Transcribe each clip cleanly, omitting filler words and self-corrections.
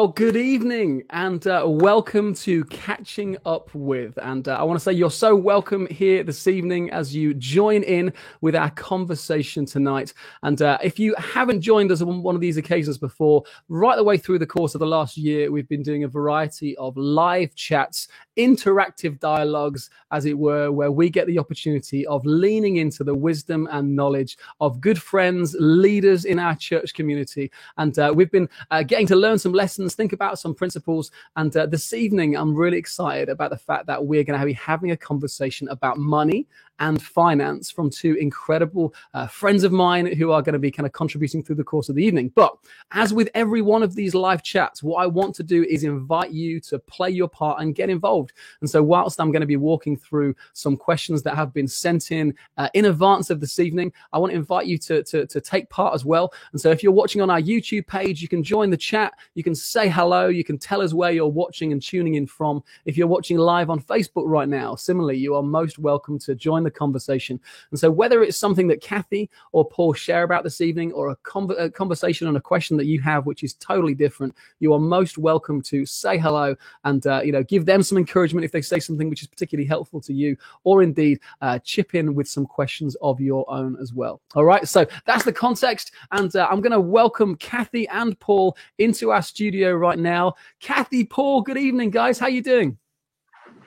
Well, good evening and welcome to Catching Up With. And I want to say you're so welcome here this evening as you join in with our conversation tonight. And if you haven't joined us on one of these occasions before, right the way through the course of the last year, we've been doing a variety of live chats, interactive dialogues, as it were, where we get the opportunity of leaning into the wisdom and knowledge of good friends, leaders in our church community. And we've been getting to learn some lessons, think about some principles. And this evening, I'm really excited about the fact that we're going to be having a conversation about money and finance from two incredible friends of mine who are going to be kind of contributing through the course of the evening. But as with every one of these live chats, what I want to do is invite you to play your part and get involved. And so whilst I'm going to be walking through some questions that have been sent in advance of this evening, I want to invite you to take part as well. And so if you're watching on our YouTube page, you can join the chat, you can say hello, you can tell us where you're watching and tuning in from. If you're watching live on Facebook right now, similarly, you are most welcome to join the conversation. And so whether it's something that Kathy or Paul share about this evening, or a conversation on a question that you have which is totally different, you are most welcome to say hello and give them some encouragement if they say something which is particularly helpful to you, or indeed chip in with some questions of your own as well. All right, so that's the context, and I'm going to welcome Kathy and Paul into our studio right now. Kathy, Paul, good evening, guys. How you doing?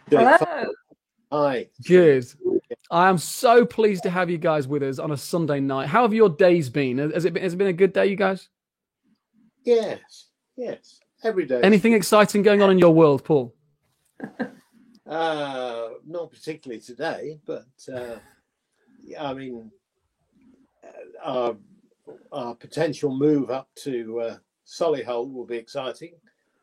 Hello. Hi. Good. I am so pleased to have you guys with us on a Sunday night. How have your days been? Has it been a good day, you guys? Yes. Every day. Anything exciting going on in your world, Paul? Not particularly today, but our potential move up to Solihull will be exciting.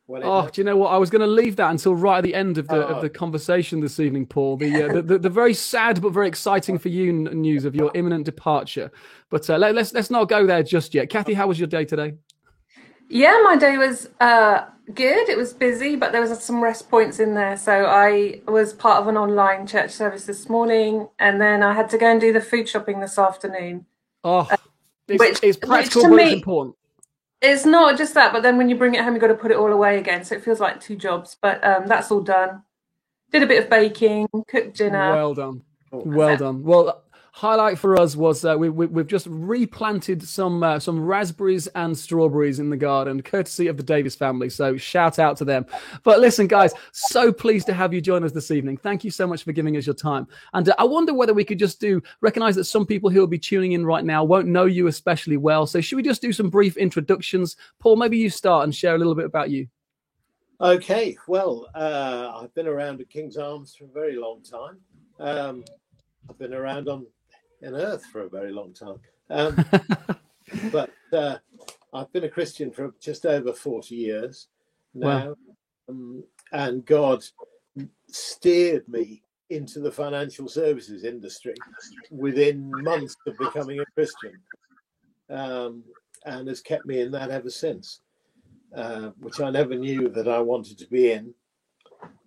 Do you know what? I was going to leave that until right at the end of the conversation this evening, Paul. The very sad but very exciting for you news of your imminent departure. But let's not go there just yet. Kathy, how was your day today? Yeah, my day was good. It was busy, but there was some rest points in there. So I was part of an online church service this morning, and then I had to go and do the food shopping this afternoon. It's practical, but it's important. It's not just that, but then when you bring it home, you've got to put it all away again. So it feels like two jobs, but that's all done. Did a bit of baking, cooked dinner. Well done. Well done. Well, highlight for us was we've just replanted some raspberries and strawberries in the garden, courtesy of the Davis family. So shout out to them. But listen, guys, so pleased to have you join us this evening. Thank you so much for giving us your time. And I wonder whether we could just recognize that some people who will be tuning in right now won't know you especially well. So should we just do some brief introductions? Paul, maybe you start and share a little bit about you. Okay. Well, I've been around at King's Arms for a very long time. I've been around on Earth for a very long time. But I've been a Christian for just over 40 years now. Wow. And God steered me into the financial services industry within months of becoming a Christian, and has kept me in that ever since, which I never knew that I wanted to be in.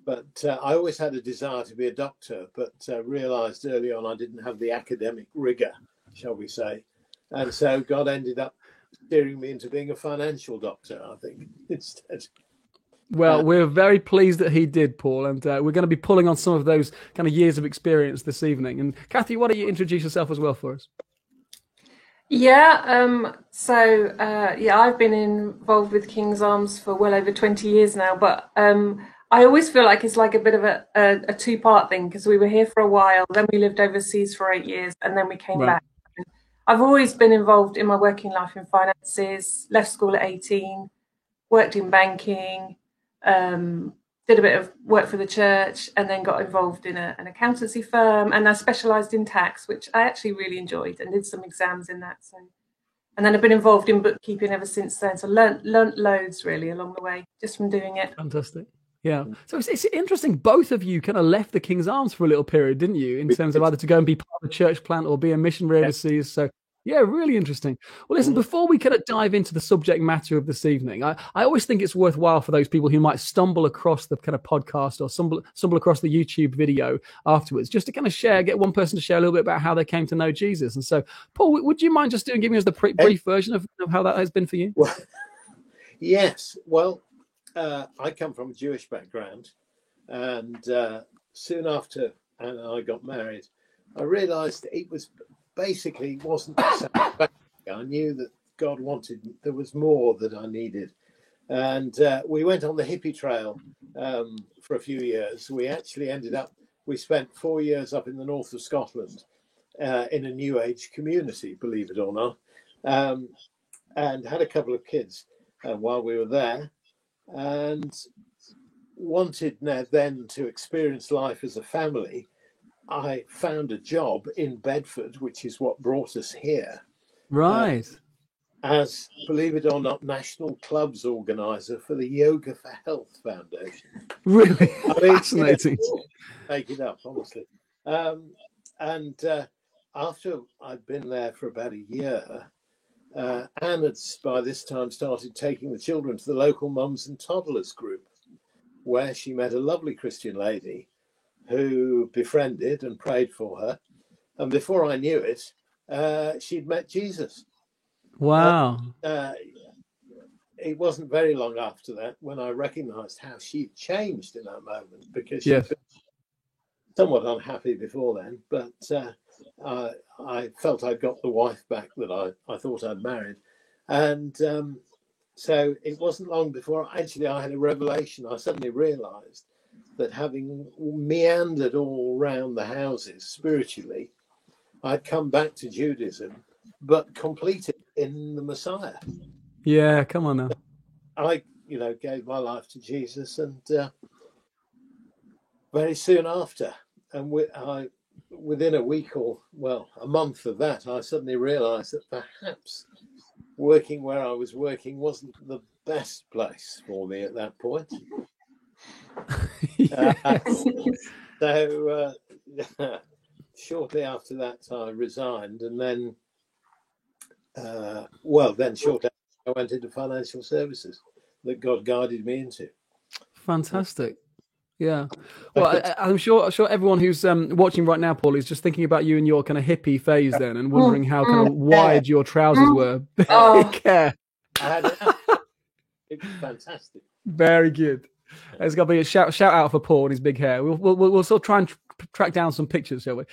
But I always had a desire to be a doctor, but realized early on I didn't have the academic rigor, shall we say. And so God ended up steering me into being a financial doctor, I think, instead. Well, we're very pleased that he did, Paul, and we're going to be pulling on some of those kind of years of experience this evening. And Kathy, why don't you introduce yourself as well for us? Yeah, I've been involved with King's Arms for well over 20 years now, but I always feel like it's like a bit of a two-part thing, because we were here for a while, then we lived overseas for 8 years, and then we came back. I've always been involved in my working life in finances, left school at 18, worked in banking, did a bit of work for the church, and then got involved in an accountancy firm, and I specialised in tax, which I actually really enjoyed, and did some exams in that. And then I've been involved in bookkeeping ever since then, so learnt loads really along the way, just from doing it. Fantastic. Yeah. So it's interesting. Both of you kind of left the King's Arms for a little period, didn't you? In terms of either to go and be part of a church plant or be a missionary overseas. So yeah, really interesting. Well, listen, before we kind of dive into the subject matter of this evening, I always think it's worthwhile for those people who might stumble across the kind of podcast or stumble across the YouTube video afterwards, just to kind of get one person to share a little bit about how they came to know Jesus. And so, Paul, would you mind just giving us the brief version of how that has been for you? Well, yes. Well, I come from a Jewish background, and soon after Anne and I got married, I realised it was basically wasn't satisfactory. I knew that God wanted, there was more that I needed. And we went on the hippie trail for a few years. We actually we spent 4 years up in the north of Scotland in a New Age community, believe it or not, and had a couple of kids while we were there, and wanted then to experience life as a family. I found a job in Bedford, which is what brought us here. Right. As, believe it or not, national clubs organizer for the Yoga for Health Foundation. Really? Fascinating. Make it up, honestly. And after I'd been there for about a year, Anne had by this time started taking the children to the local mums and toddlers group, where she met a lovely Christian lady who befriended and prayed for her. And before I knew it, she'd met Jesus. Wow. It wasn't very long after that when I recognized how she'd changed in that moment, because she'd been somewhat unhappy before then, but I felt I'd got the wife back that I thought I'd married. And so it wasn't long before actually I had a revelation. I suddenly realized that having meandered all around the houses spiritually, I'd come back to Judaism, but completed in the Messiah. Yeah, come on now. I, gave my life to Jesus, and very soon after, and within a week or, a month of that, I suddenly realized that perhaps working where I was working wasn't the best place for me at that point. So shortly after that, I resigned, and then, shortly after, I went into financial services that God guided me into. Fantastic. Yeah. Well, I'm sure everyone who's watching right now, Paul, is just thinking about you in your kind of hippie phase then, and wondering how kind of wide your trousers were. Care. It was fantastic. Very good. There's got to be a shout out for Paul and his big hair. We'll still try and track down some pictures, shall we?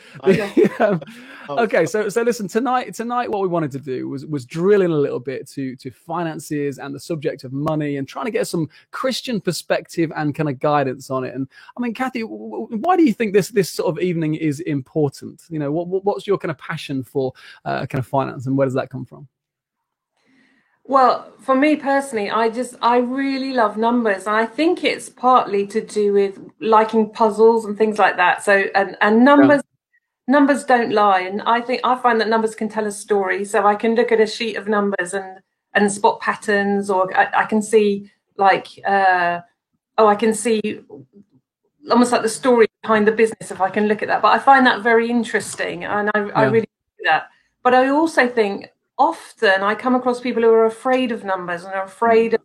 Okay, so listen, tonight what we wanted to do was drill in a little bit to finances and the subject of money, and trying to get some Christian perspective and kind of guidance on it. And I mean, Kathy, why do you think this sort of evening is important? What's your kind of passion for kind of finance, and where does that come from? Well, for me personally, I really love numbers, and I think it's partly to do with liking puzzles and things like that. So, and numbers don't lie, and I find that numbers can tell a story. So I can look at a sheet of numbers and spot patterns, or I can see I can see almost like the story behind the business if I can look at that. But I find that very interesting, and I really do that. But I also think, often I come across people who are afraid of numbers and are afraid of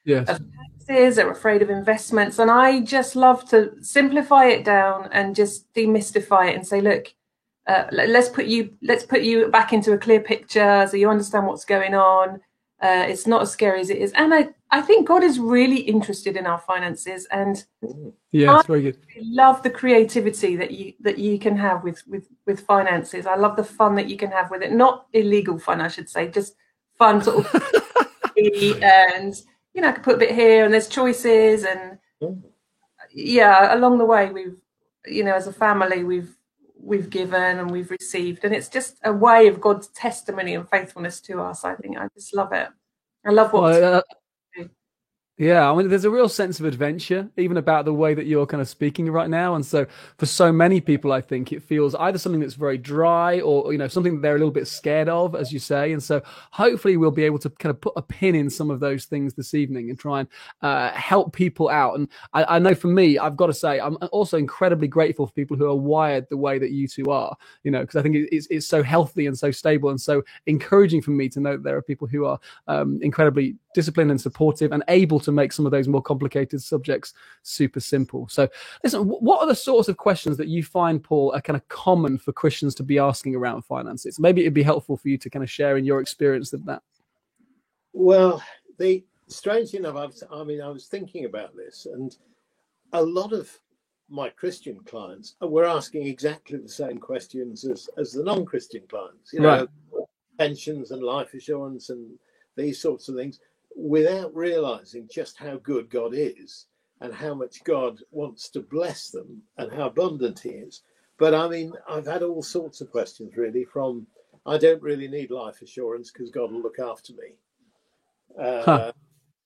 taxes, are afraid of investments. And I just love to simplify it down and just demystify it and say, look, let's put you back into a clear picture so you understand what's going on. It's not as scary as it is. And I think God is really interested in our finances, and it's very good. I love the creativity that you can have with finances. I love the fun that you can have with it. Not illegal fun, I should say, just fun sort of and I can put a bit here, and there's choices, and along the way we've as a family we've given and we've received, and it's just a way of God's testimony and faithfulness to us. I think I just love it. I love what Yeah, I mean, there's a real sense of adventure, even about the way that you're kind of speaking right now. And so for so many people, I think it feels either something that's very dry or, something that they're a little bit scared of, as you say. And so hopefully we'll be able to kind of put a pin in some of those things this evening and try and help people out. And I know for me, I've got to say, I'm also incredibly grateful for people who are wired the way that you two are, because I think it's so healthy and so stable and so encouraging for me to know that there are people who are incredibly disciplined and supportive and able to make some of those more complicated subjects super simple. So listen, what are the sorts of questions that you find, Paul, are kind of common for Christians to be asking around finances? Maybe it'd be helpful for you to kind of share in your experience of that. Well, the strangely enough, I was thinking about this, and a lot of my Christian clients were asking exactly the same questions as the non-Christian clients, Right. pensions and life assurance and these sorts of things, without realizing just how good God is and how much God wants to bless them and how abundant he is. But I mean, I've had all sorts of questions really, from I don't really need life assurance because God will look after me,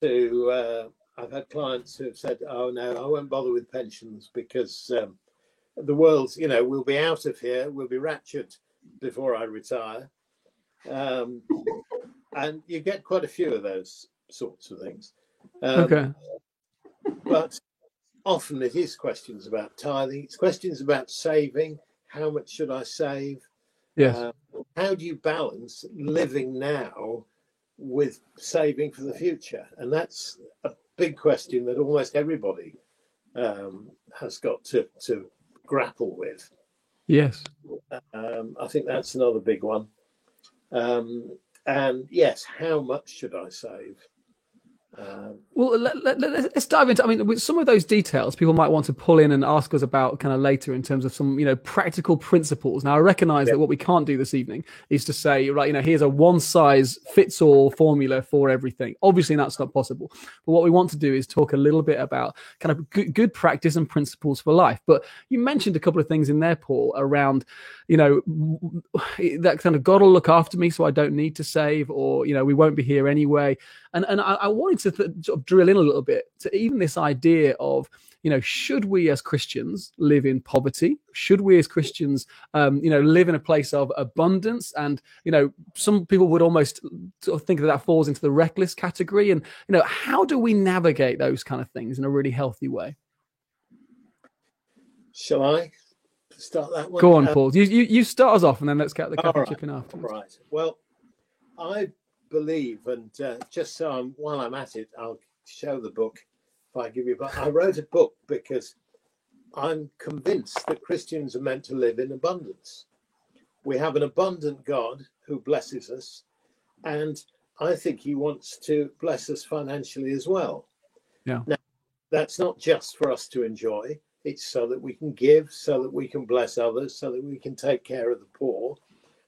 to I've had clients who have said, oh no, I won't bother with pensions because the world's, we'll be out of here, we'll be raptured before I retire. And you get quite a few of those sorts of things. Okay. But often it is questions about tithing, it's questions about saving. How much should I save? Yes. How do you balance living now with saving for the future? And that's a big question that almost everybody has got to grapple with. Yes. I think that's another big one. And yes, how much should I save? Well, let's dive into. I mean, with some of those details, people might want to pull in and ask us about kind of later in terms of some, practical principles. Now, I recognise that what we can't do this evening is to say, right, here's a one-size-fits-all formula for everything. Obviously, that's not possible. But what we want to do is talk a little bit about kind of good practice and principles for life. But you mentioned a couple of things in there, Paul, around, that kind of God will look after me, so I don't need to save, or we won't be here anyway. And I wanted to sort of drill in a little bit to even this idea of, should we as Christians live in poverty? Should we as Christians, live in a place of abundance? And, some people would almost sort of think that falls into the reckless category. And, how do we navigate those kind of things in a really healthy way? Shall I start that one? Go on, Paul. You start us off, and then let's get the couple chipping after. Right. Well, I believe, and just so while I'm at it, I'll show the book if I give you. But I wrote a book because I'm convinced that Christians are meant to live in abundance. We have an abundant God who blesses us, and I think he wants to bless us financially as well. Yeah. Now, that's not just for us to enjoy. It's so that we can give, so that we can bless others, so that we can take care of the poor.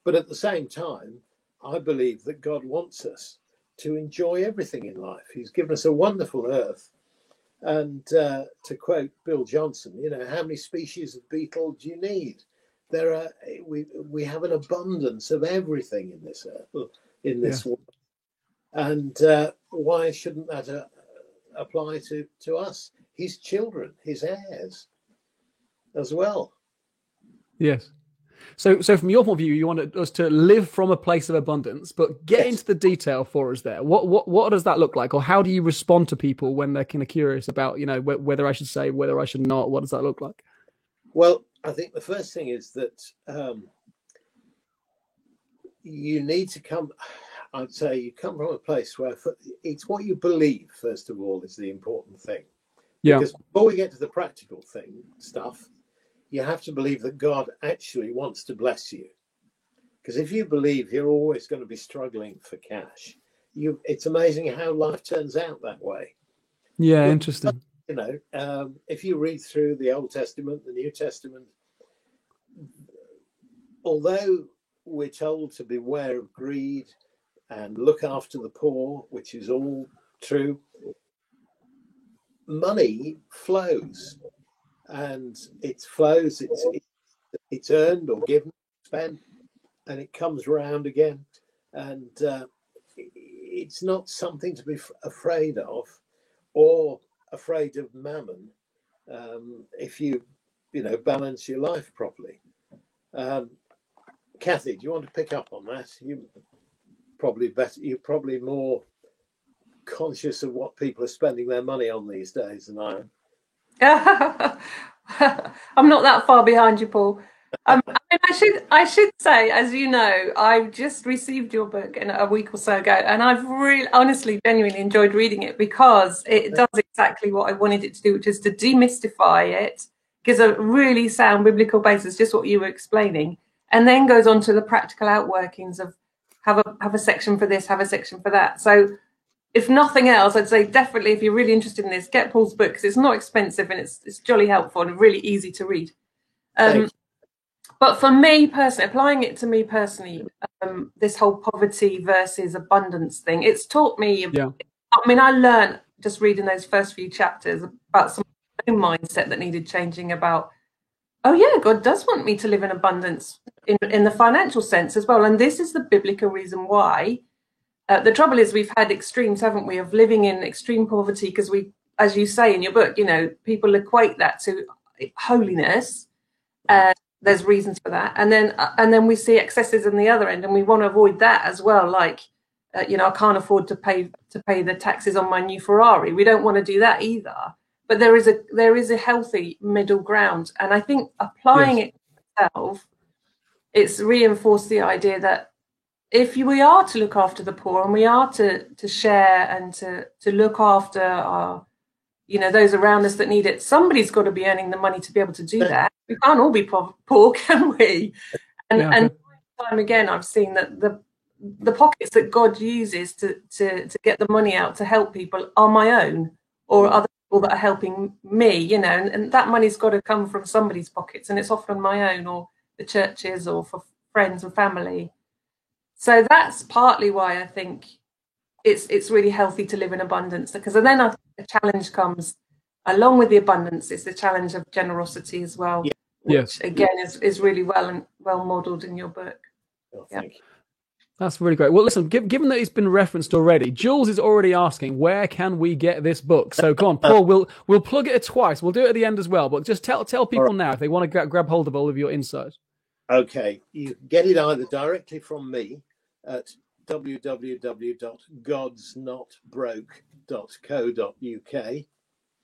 But at the same time, I believe that God wants us to enjoy everything in life. He's given us a wonderful earth. And to quote Bill Johnson, how many species of beetle do you need? We have an abundance of everything in this earth, in this world. And why shouldn't that apply to us, his children, his heirs as well? Yes. So from your point of view, you want us to live from a place of abundance, but get into the detail for us there. What does that look like? Or how do you respond to people when they're kind of curious about, whether I should say, whether I should not? What does that look like? Well, I think the first thing is that you need to come, I'd say you come from a place where it's what you believe, first of all, is the important thing. Yeah. Because before we get to the practical stuff, you have to believe that God actually wants to bless you. Because if you believe you're always going to be struggling for cash, it's amazing how life turns out that way. Yeah, interesting. If you read through the Old Testament, the New Testament, although we're told to beware of greed and look after the poor, which is all true, money flows. And it flows, it's earned or given, spent, and it comes around again. And it's not something to be afraid of, or afraid of mammon, if you balance your life properly. Kathy, do you want to pick up on that? You're probably more conscious of what people are spending their money on these days than I am. I'm not that far behind you, Paul. I should say, as you know, I just received your book a week or so ago, and I've really, honestly, genuinely enjoyed reading it because it does exactly what I wanted it to do, which is to demystify it, gives a really sound biblical basis, just what you were explaining, and then goes on to the practical outworkings of have a section for this, have a section for that. So if nothing else, I'd say definitely, if you're really interested in this, get Paul's book, because it's not expensive and it's jolly helpful and really easy to read. But for me personally, applying it to me personally, this whole poverty versus abundance thing, it's taught me. I mean, I learned just reading those first few chapters about some mindset that needed changing about, oh yeah, God does want me to live in abundance in the financial sense as well. And this is the biblical reason why. The trouble is we've had extremes, haven't we, of living in extreme poverty, because we, as you say in your book, you know, people equate that to holiness. There's reasons for that. And then we see excesses on the other end, and we want to avoid that as well. Like, you know, I can't afford to pay the taxes on my new Ferrari. We don't want to do that either. But there is a healthy middle ground. And I think applying it to itself, it's reinforced the idea that if we are to look after the poor, and we are to share and to look after our, you know, those around us that need it, somebody's got to be earning the money to be able to do that. We can't all be poor, can we? And time again, I've seen that the pockets that God uses to get the money out to help people are my own, or other people that are helping me, you know, and that money's got to come from somebody's pockets, and it's often my own, or the church's, or for friends and family. So that's partly why I think it's really healthy to live in abundance, because then I think the challenge comes along with the abundance. It's the challenge of generosity as well, which again is really well modeled in your book. Thank you. That's really great. Well, listen, given that it's been referenced already, Jules is already asking, where can we get this book? So come on, Paul, we'll plug it twice. We'll do it at the end as well, but just tell people now if they want to grab hold of all of your insights. Okay, you can get it either directly from me at www.godsnotbroke.co.uk.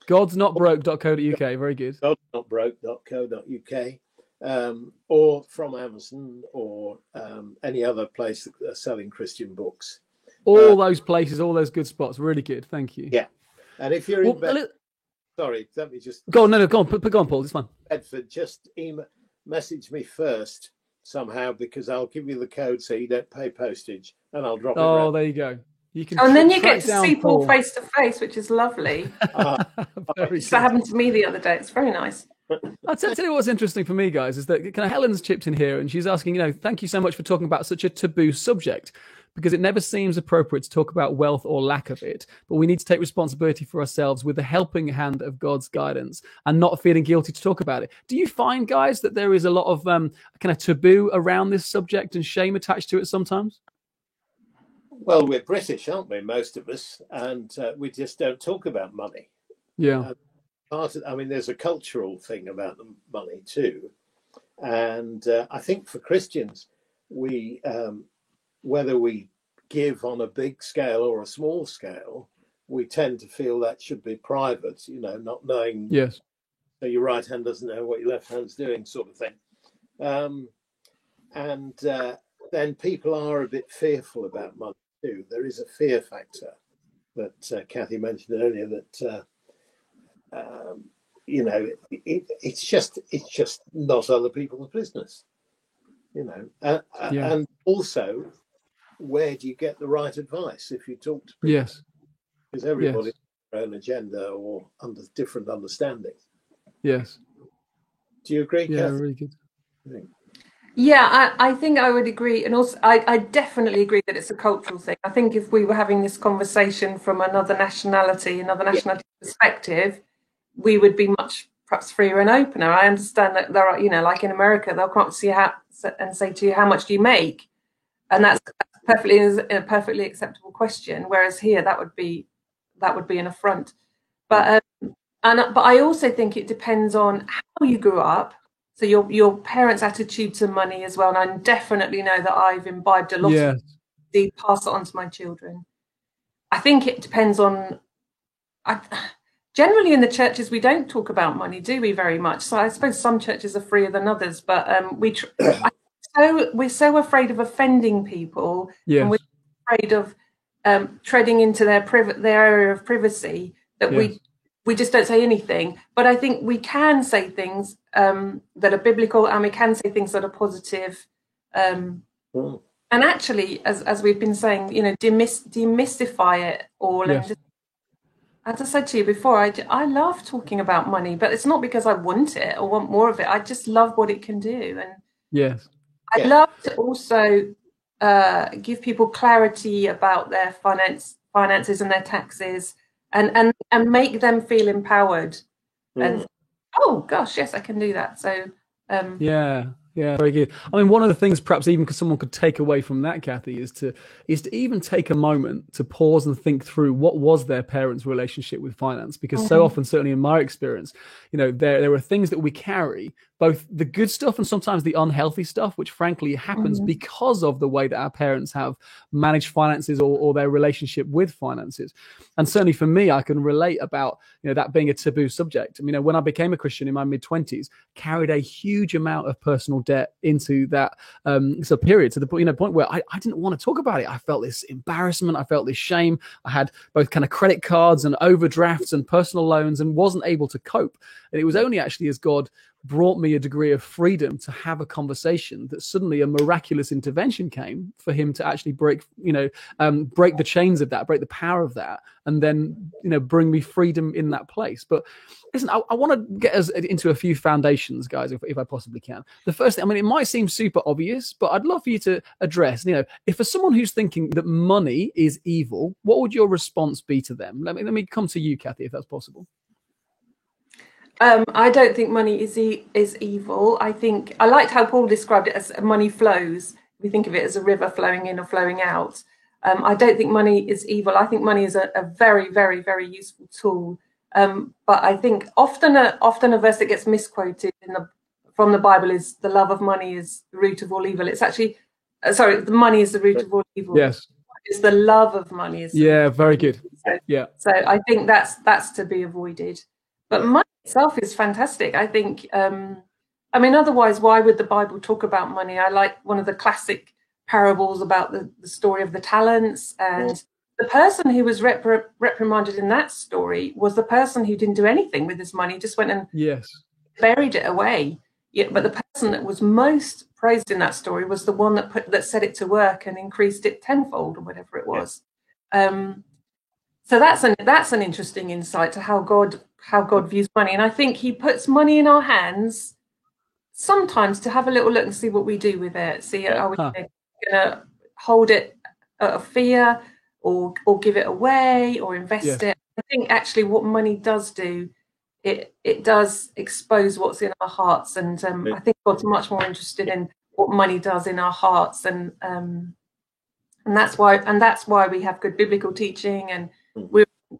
Godsnotbroke.co.uk. Very good. Godsnotbroke.co.uk. Or from Amazon, or any other place that are selling Christian books. All those places, all those good spots. Really good. Thank you. Yeah. And if you're in Bedford, sorry, let me just... Go on, go on, Paul. It's fine. Bedford, just message me first somehow, because I'll give you the code so you don't pay postage, and I'll drop it. Oh, there you go. You can. And then you get to see Paul face to face, which is lovely. That happened to me the other day. It's very nice. I'll tell you what's interesting for me, guys, is that Helen's chipped in here, and she's asking, you know, thank you so much for talking about such a taboo subject, because it never seems appropriate to talk about wealth or lack of it, but we need to take responsibility for ourselves with the helping hand of God's guidance and not feeling guilty to talk about it. Do you find, guys, that there is a lot of kind of taboo around this subject and shame attached to it sometimes? Well, we're British, aren't we, most of us, and we just don't talk about money. Yeah. There's a cultural thing about the money too, and I think for Christians, we whether we give on a big scale or a small scale, we tend to feel that should be private. You know, not knowing. Yes. So your right hand doesn't know what your left hand's doing, sort of thing, then people are a bit fearful about money too. There is a fear factor that Kathy mentioned earlier. That. You know, it's just not other people's business, you know. And also, where do you get the right advice if you talk to people? Yes, because everybody has their own agenda or under different understandings. Yes. Do you agree, Yeah, Kathy? really good. Yeah, I think I would agree. And also, I definitely agree that it's a cultural thing. I think if we were having this conversation from another nationality perspective, we would be much perhaps freer and opener. I understand that there are, you know, like in America, they'll come up to you and say to you, how much do you make? And that's a perfectly acceptable question. Whereas here, that would be an affront. But I also think it depends on how you grew up. So your parents' attitude to money as well. And I definitely know that I've imbibed a lot of it, pass it on to my children. I think it depends on... Generally in the churches, we don't talk about money, do we, very much? So I suppose some churches are freer than others, but we're so afraid of offending people, and we're afraid of treading into their area of privacy that we just don't say anything. But I think we can say things that are biblical, and we can say things that are positive. And actually, as we've been saying, demystify it all. Yes. And as I said to you before, I love talking about money, but it's not because I want it or want more of it. I just love what it can do. And yes, I love to also give people clarity about their finances and their taxes, and make them feel empowered. And oh gosh, yes, I can do that. So yeah, very good. I mean, one of the things perhaps even because someone could take away from that, Kathy, is to even take a moment to pause and think through what was their parents' relationship with finance. Because so often, certainly in my experience, there are things that we carry, both the good stuff and sometimes the unhealthy stuff, which frankly happens because of the way that our parents have managed finances or their relationship with finances. And certainly for me, I can relate about that being a taboo subject. I mean, when I became a Christian in my mid-20s, carried a huge amount of personal debt into that period, to the point where I didn't want to talk about it. I felt this embarrassment, I felt this shame. I had both kind of credit cards and overdrafts and personal loans and wasn't able to cope. And it was only actually as God brought me a degree of freedom to have a conversation that suddenly a miraculous intervention came for him to actually break the chains of that, break the power of that, and then bring me freedom in that place. But listen, I want to get us into a few foundations, guys, if I possibly can. The first thing, I mean, it might seem super obvious, but I'd love for you to address, if for someone who's thinking that money is evil, what would your response be to them? Let me come to you, Kathy, if that's possible. I don't think money is evil. I think I liked how Paul described it as money flows. We think of it as a river flowing in or flowing out. I don't think money is evil. I think money is a very, very, very useful tool. But I think often a verse that gets misquoted from the Bible is the love of money is the root of all evil. It's actually, the money is the root of all evil. Yes. It's the love of money. Very good. So I think that's to be avoided. But money itself is fantastic. I think, otherwise, why would the Bible talk about money? I like one of the classic parables about the story of the talents. And the person who was reprimanded in that story was the person who didn't do anything with his money, just went and buried it away. But the person that was most praised in that story was the one that set it to work and increased it tenfold or whatever it was. So that's an interesting insight to how God views money. And I think he puts money in our hands sometimes to have a little look and see what we do with it. See, are we going to hold it out of fear or give it away or invest it? I think actually what money does do, it does expose what's in our hearts. And I think God's much more interested in what money does in our hearts. And that's why we have good biblical teaching, and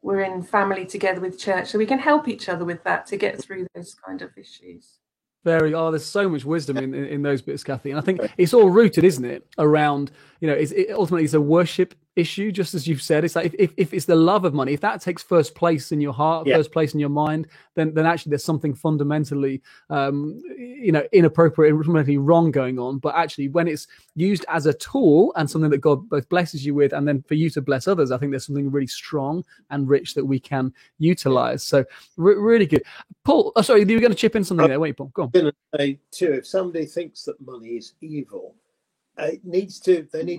we're in family together with church, so we can help each other with that to get through those kind of issues. There's so much wisdom in those bits, Kathy, and I think it's all rooted, isn't it, around ultimately it's a worship issue, just as you've said. It's like if it's the love of money, if that takes first place in your heart, first place in your mind, then actually there's something fundamentally inappropriate, fundamentally wrong going on. But actually, when it's used as a tool and something that God both blesses you with, and then for you to bless others, I think there's something really strong and rich that we can utilize. So really good. Paul, sorry, you were going to chip in something there. Wait, Paul, go on. I'm going to say too, if somebody thinks that money is evil, they need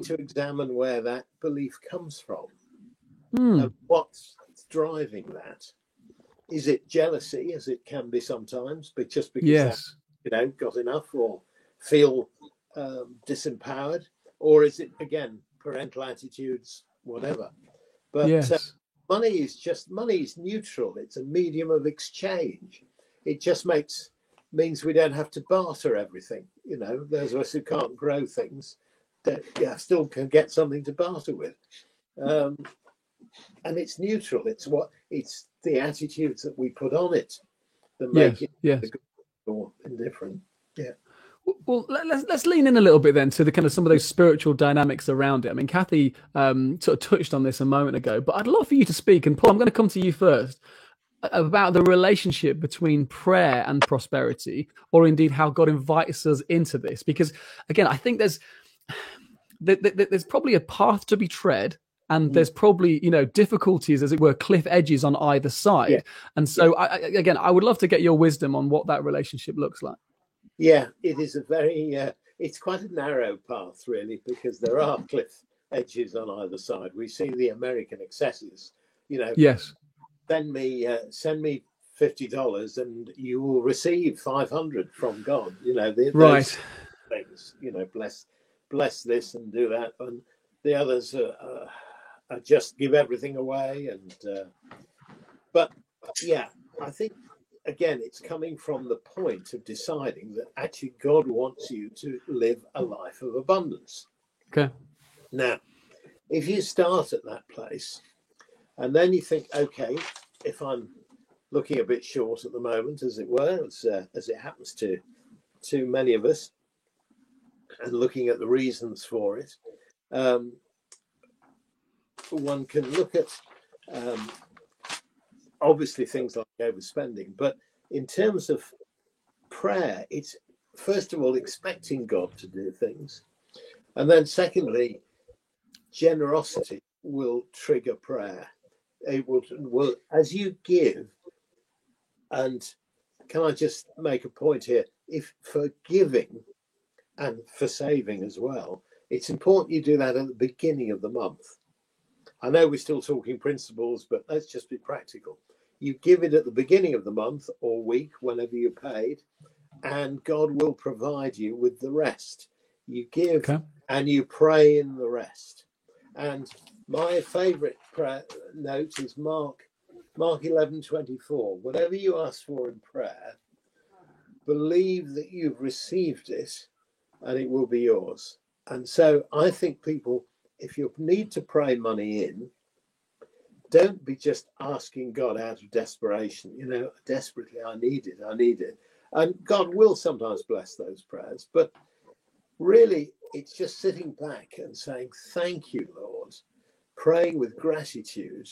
to examine where that belief comes from. And what's driving that? Is it jealousy, as it can be sometimes, but just because got enough or feel disempowered, or is it again parental attitudes, whatever? But money is neutral. It's a medium of exchange. It just means we don't have to barter everything. Those of us who can't grow things still can get something to barter with. And it's neutral. It's the attitudes that we put on it that make it good or indifferent. Yeah. Well, let's lean in a little bit then to the kind of some of those spiritual dynamics around it. I mean, Kathy sort of touched on this a moment ago, but I'd love for you to speak. And Paul, I'm going to come to you first about the relationship between prayer and prosperity, or indeed how God invites us into this. Because again, I think there's probably a path to be tread, and there's probably difficulties, as it were, cliff edges on either side. And so I would love to get your wisdom on what that relationship looks like. Yeah, it is a very it's quite a narrow path, really, because there are cliff edges on either side. We see the American excesses. Yes. Send me $50 and you will receive 500 from God. Right. Things. Bless this and do that, and the others are just give everything away. But yeah, I think again, it's coming from the point of deciding that actually God wants you to live a life of abundance. Okay. Now, if you start at that place and then you think, okay, if I'm looking a bit short at the moment, as it were, as it happens to many of us, and looking at the reasons for it, one can look at obviously things like overspending, but in terms of prayer, it's first of all expecting God to do things, and then secondly, generosity will trigger prayer. It will as you give. And can I just make a point here? If for giving and for saving as well, it's important you do that at the beginning of the month. I know we're still talking principles, but let's just be practical. You give it at the beginning of the month or week, whenever you're paid, and God will provide you with the rest. You give and you pray in the rest. And my favorite prayer note is Mark 11:24. Whatever you ask for in prayer, believe that you've received it and it will be yours. And so I think people, if you need to pray money in, don't be just asking God out of desperation, desperately, I need it. And God will sometimes bless those prayers, but really it's just sitting back and saying, thank you, Lord, praying with gratitude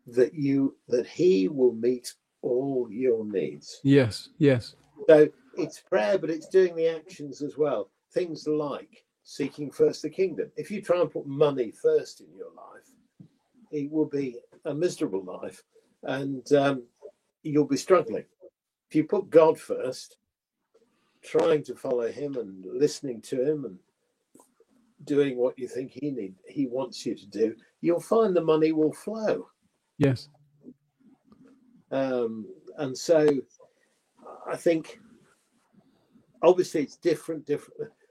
that he will meet all your needs. Yes. So it's prayer, but it's doing the actions as well. Things like seeking first the kingdom. If you try and put money first in your life, it will be a miserable life, and you'll be struggling. If you put God first, trying to follow him and listening to him and doing what you think he wants you to do, you'll find the money will flow. Yes. And so I think obviously it's different.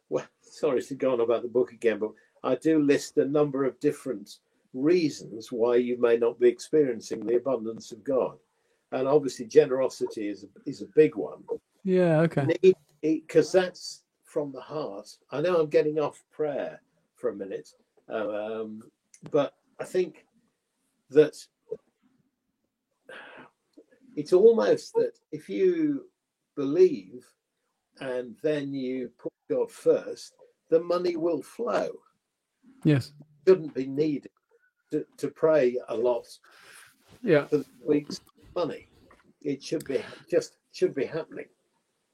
Well, sorry to go on about the book again, but I do list a number of different reasons why you may not be experiencing the abundance of God. And obviously generosity is a big one. Yeah, okay. Because that's from the heart. I know I'm getting off prayer for a minute, but I think that it's almost that if you believe and then you put God first, the money will flow. Yes. It shouldn't be needed to pray a lot for the week's money. It should be happening.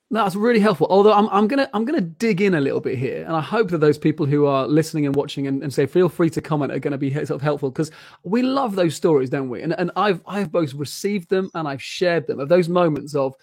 That's really helpful. Although I'm gonna dig in a little bit here, and I hope that those people who are listening and watching and say feel free to comment are going to be sort of helpful, because we love those stories, don't we? And I've both received them and I've shared them, of those moments of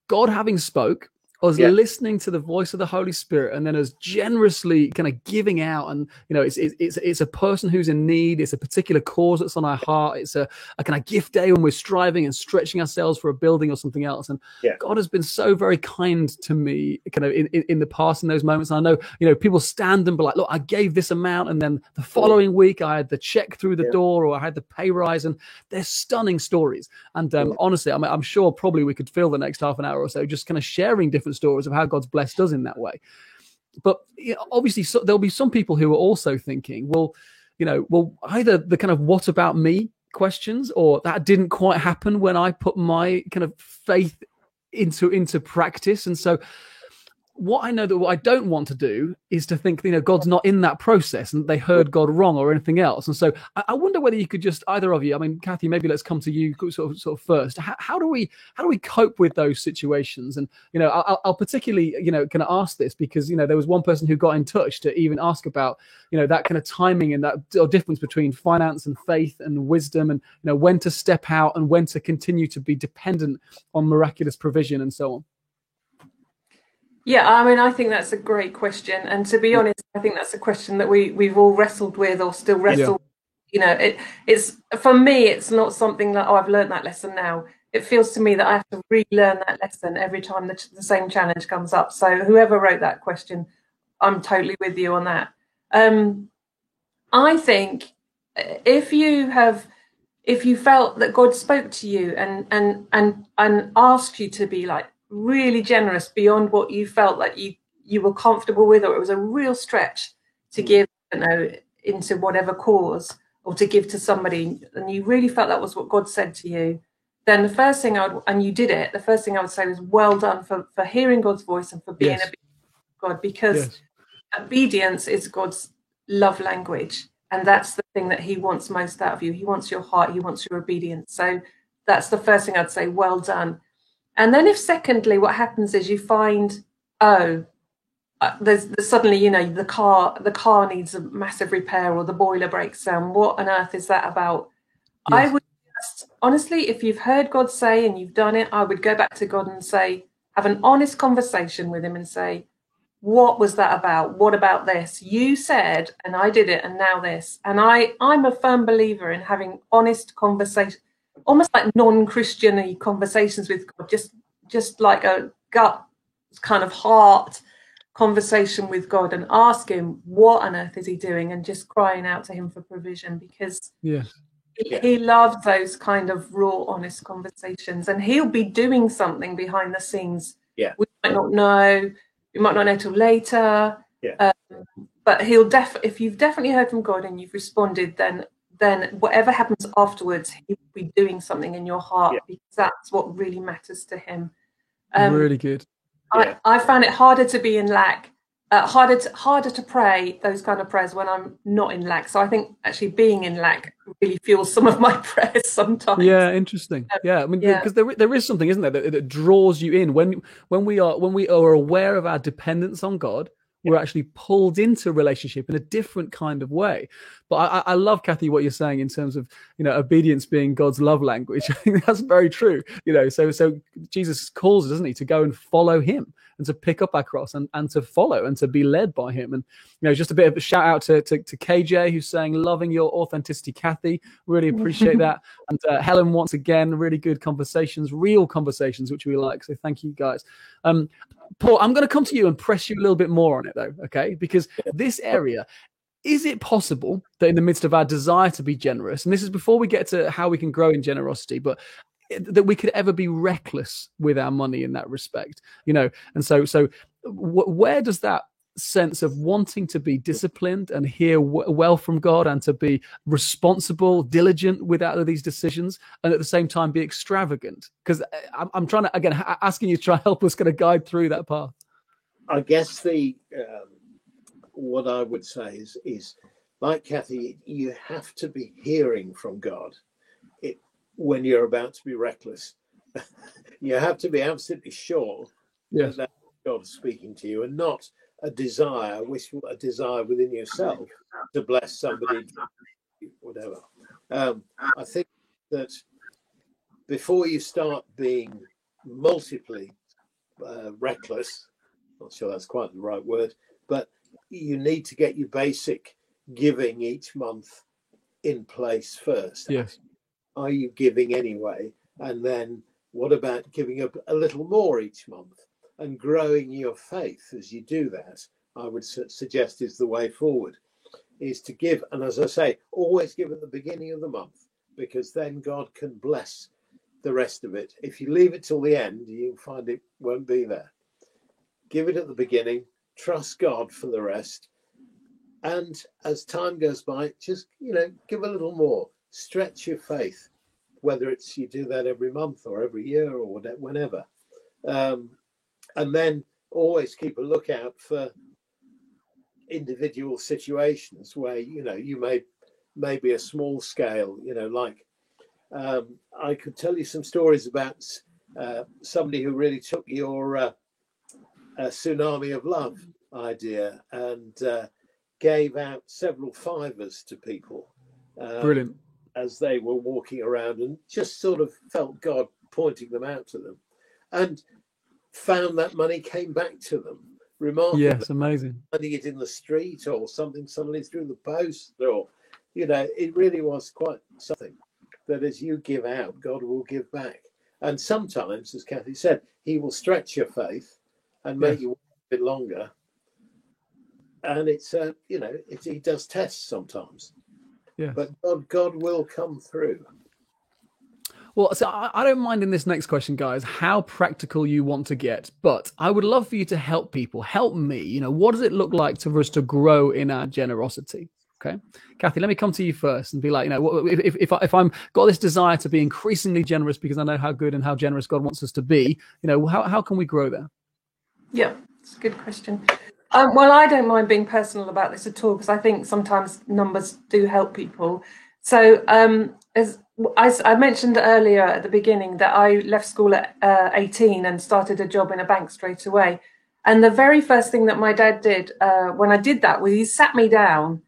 God having spoke, us listening to the voice of the Holy Spirit, and then us generously kind of giving out. And it's a person who's in need, it's a particular cause that's on our heart, it's a kind of gift day when we're striving and stretching ourselves for a building or something else. And God has been so very kind to me kind of in the past in those moments. And I know people stand and be like, look, I gave this amount, and then the following week I had the check through the door, or I had the pay rise. And they're stunning stories. And honestly, I'm sure probably we could fill the next half an hour or so just kind of sharing different stories of how God's blessed us in that way. But obviously there'll be some people who are also thinking, well, either the kind of what about me questions, or that didn't quite happen when I put my kind of faith into practice. And so what I don't want to do is to think, God's not in that process and they heard God wrong or anything else. And so I wonder whether you could just, either of you, I mean, Kathy, maybe let's come to you sort of first. How do we cope with those situations? And, I'll particularly, kind of ask this because, there was one person who got in touch to even ask about, that kind of timing and that difference between finance and faith and wisdom, and, when to step out and when to continue to be dependent on miraculous provision and so on. Yeah, I mean, I think that's a great question. And to be honest, I think that's a question that we've all wrestled with or still wrestle. You know, it's for me, it's not something that, oh, I've learned that lesson now. It feels to me that I have to relearn that lesson every time the same challenge comes up. So whoever wrote that question, I'm totally with you on that. I think if you felt that God spoke to you and asked you to be like really generous beyond what you felt like you were comfortable with, or it was a real stretch to give, you know, into whatever cause, or to give to somebody, and you really felt that was what God said to you, then the first thing and you did it, the first thing I would say was well done for hearing God's voice and for being obedient to God, because obedience is God's love language. And that's the thing that he wants most out of you. He wants your heart. He wants your obedience. So that's the first thing I'd say, well done. And then if secondly, what happens is you find, there's suddenly, you know, the car needs a massive repair, or the boiler breaks down. What on earth is that about? Yes. I would just, honestly, if you've heard God say and you've done it, I would go back to God and say, have an honest conversation with him and say, what was that about? What about this? You said, and I did it, and now this. And I'm a firm believer in having honest conversation, almost like non-Christian-y conversations with God, just like a gut kind of heart conversation with God, and ask him what on earth is he doing, and just crying out to him for provision, because he loves those kind of raw, honest conversations, and he'll be doing something behind the scenes. We might not know. You might not know till later, but he'll if you've definitely heard from God and you've responded, then whatever happens afterwards, he'll be doing something in your heart, because that's what really matters to him. Really good. I found it harder to be in lack, harder to pray those kind of prayers when I'm not in lack. So I think actually being in lack really fuels some of my prayers sometimes. Yeah, interesting. I mean, because there is something, isn't there, that draws you in when we are aware of our dependence on God. We're actually pulled into relationship in a different kind of way. But I love, Kathy, what you're saying in terms of, you know, obedience being God's love language. I think that's very true. You know, so Jesus calls us, doesn't he, to go and follow him, and to pick up our cross and to follow and to be led by him. And, you know, just a bit of a shout out to KJ, who's saying, loving your authenticity, Kathy. Really appreciate that. And Helen, once again, really good conversations, real conversations, which we like. So thank you, guys. Paul, I'm going to come to you and press you a little bit more on it, though, okay? Because this area, is it possible that in the midst of our desire to be generous, and this is before we get to how we can grow in generosity, but that we could ever be reckless with our money in that respect, you know? And so where does that sense of wanting to be disciplined and hear well from God, and to be responsible, diligent with these decisions, and at the same time be extravagant? Because I'm trying to, again, asking you to try to help us kind of guide through that path. I guess what I would say is like Kathy, you have to be hearing from God when you're about to be reckless. You have to be absolutely sure that God is speaking to you, and not a desire within yourself to bless somebody, whatever. I think that before you start being multiply reckless, not sure that's quite the right word, but you need to get your basic giving each month in place first. Yes. Are you giving anyway? And then what about giving up a little more each month and growing your faith as you do that? I would suggest is the way forward, is to give. And as I say, always give at the beginning of the month, because then God can bless the rest of it. If you leave it till the end, you'll find it won't be there. Give it at the beginning, trust God for the rest. And as time goes by, just, you know, give a little more, stretch your faith, whether it's you do that every month or every year or whatever, whenever. And then always keep a lookout for individual situations where, you know, you may be a small scale, you know, like I could tell you some stories about somebody who really took your tsunami of love idea and gave out several fivers to people. Brilliant. As they were walking around, and just sort of felt God pointing them out to them. And found that money came back to them. Remarkably, Yes, amazing. finding it in the street or something suddenly through the post, or it really was quite something that as you give out, God will give back. And sometimes, as Kathy said, He will stretch your faith and make you a bit longer. And it's He does tests sometimes. Yeah. But God will come through. Well, so I don't mind in this next question, guys, how practical you want to get, but I would love for you to help people, help me. What does it look like for us to grow in our generosity? Okay, Kathy, let me come to you first and be like, if I'm got this desire to be increasingly generous because I know how good and how generous God wants us to be, how can we grow there? Yeah, it's a good question. Well, I don't mind being personal about this at all, because I think sometimes numbers do help people. So as I mentioned earlier at the beginning that I left school at 18 and started a job in a bank straight away. And the very first thing that my dad did when I did that was he sat me down.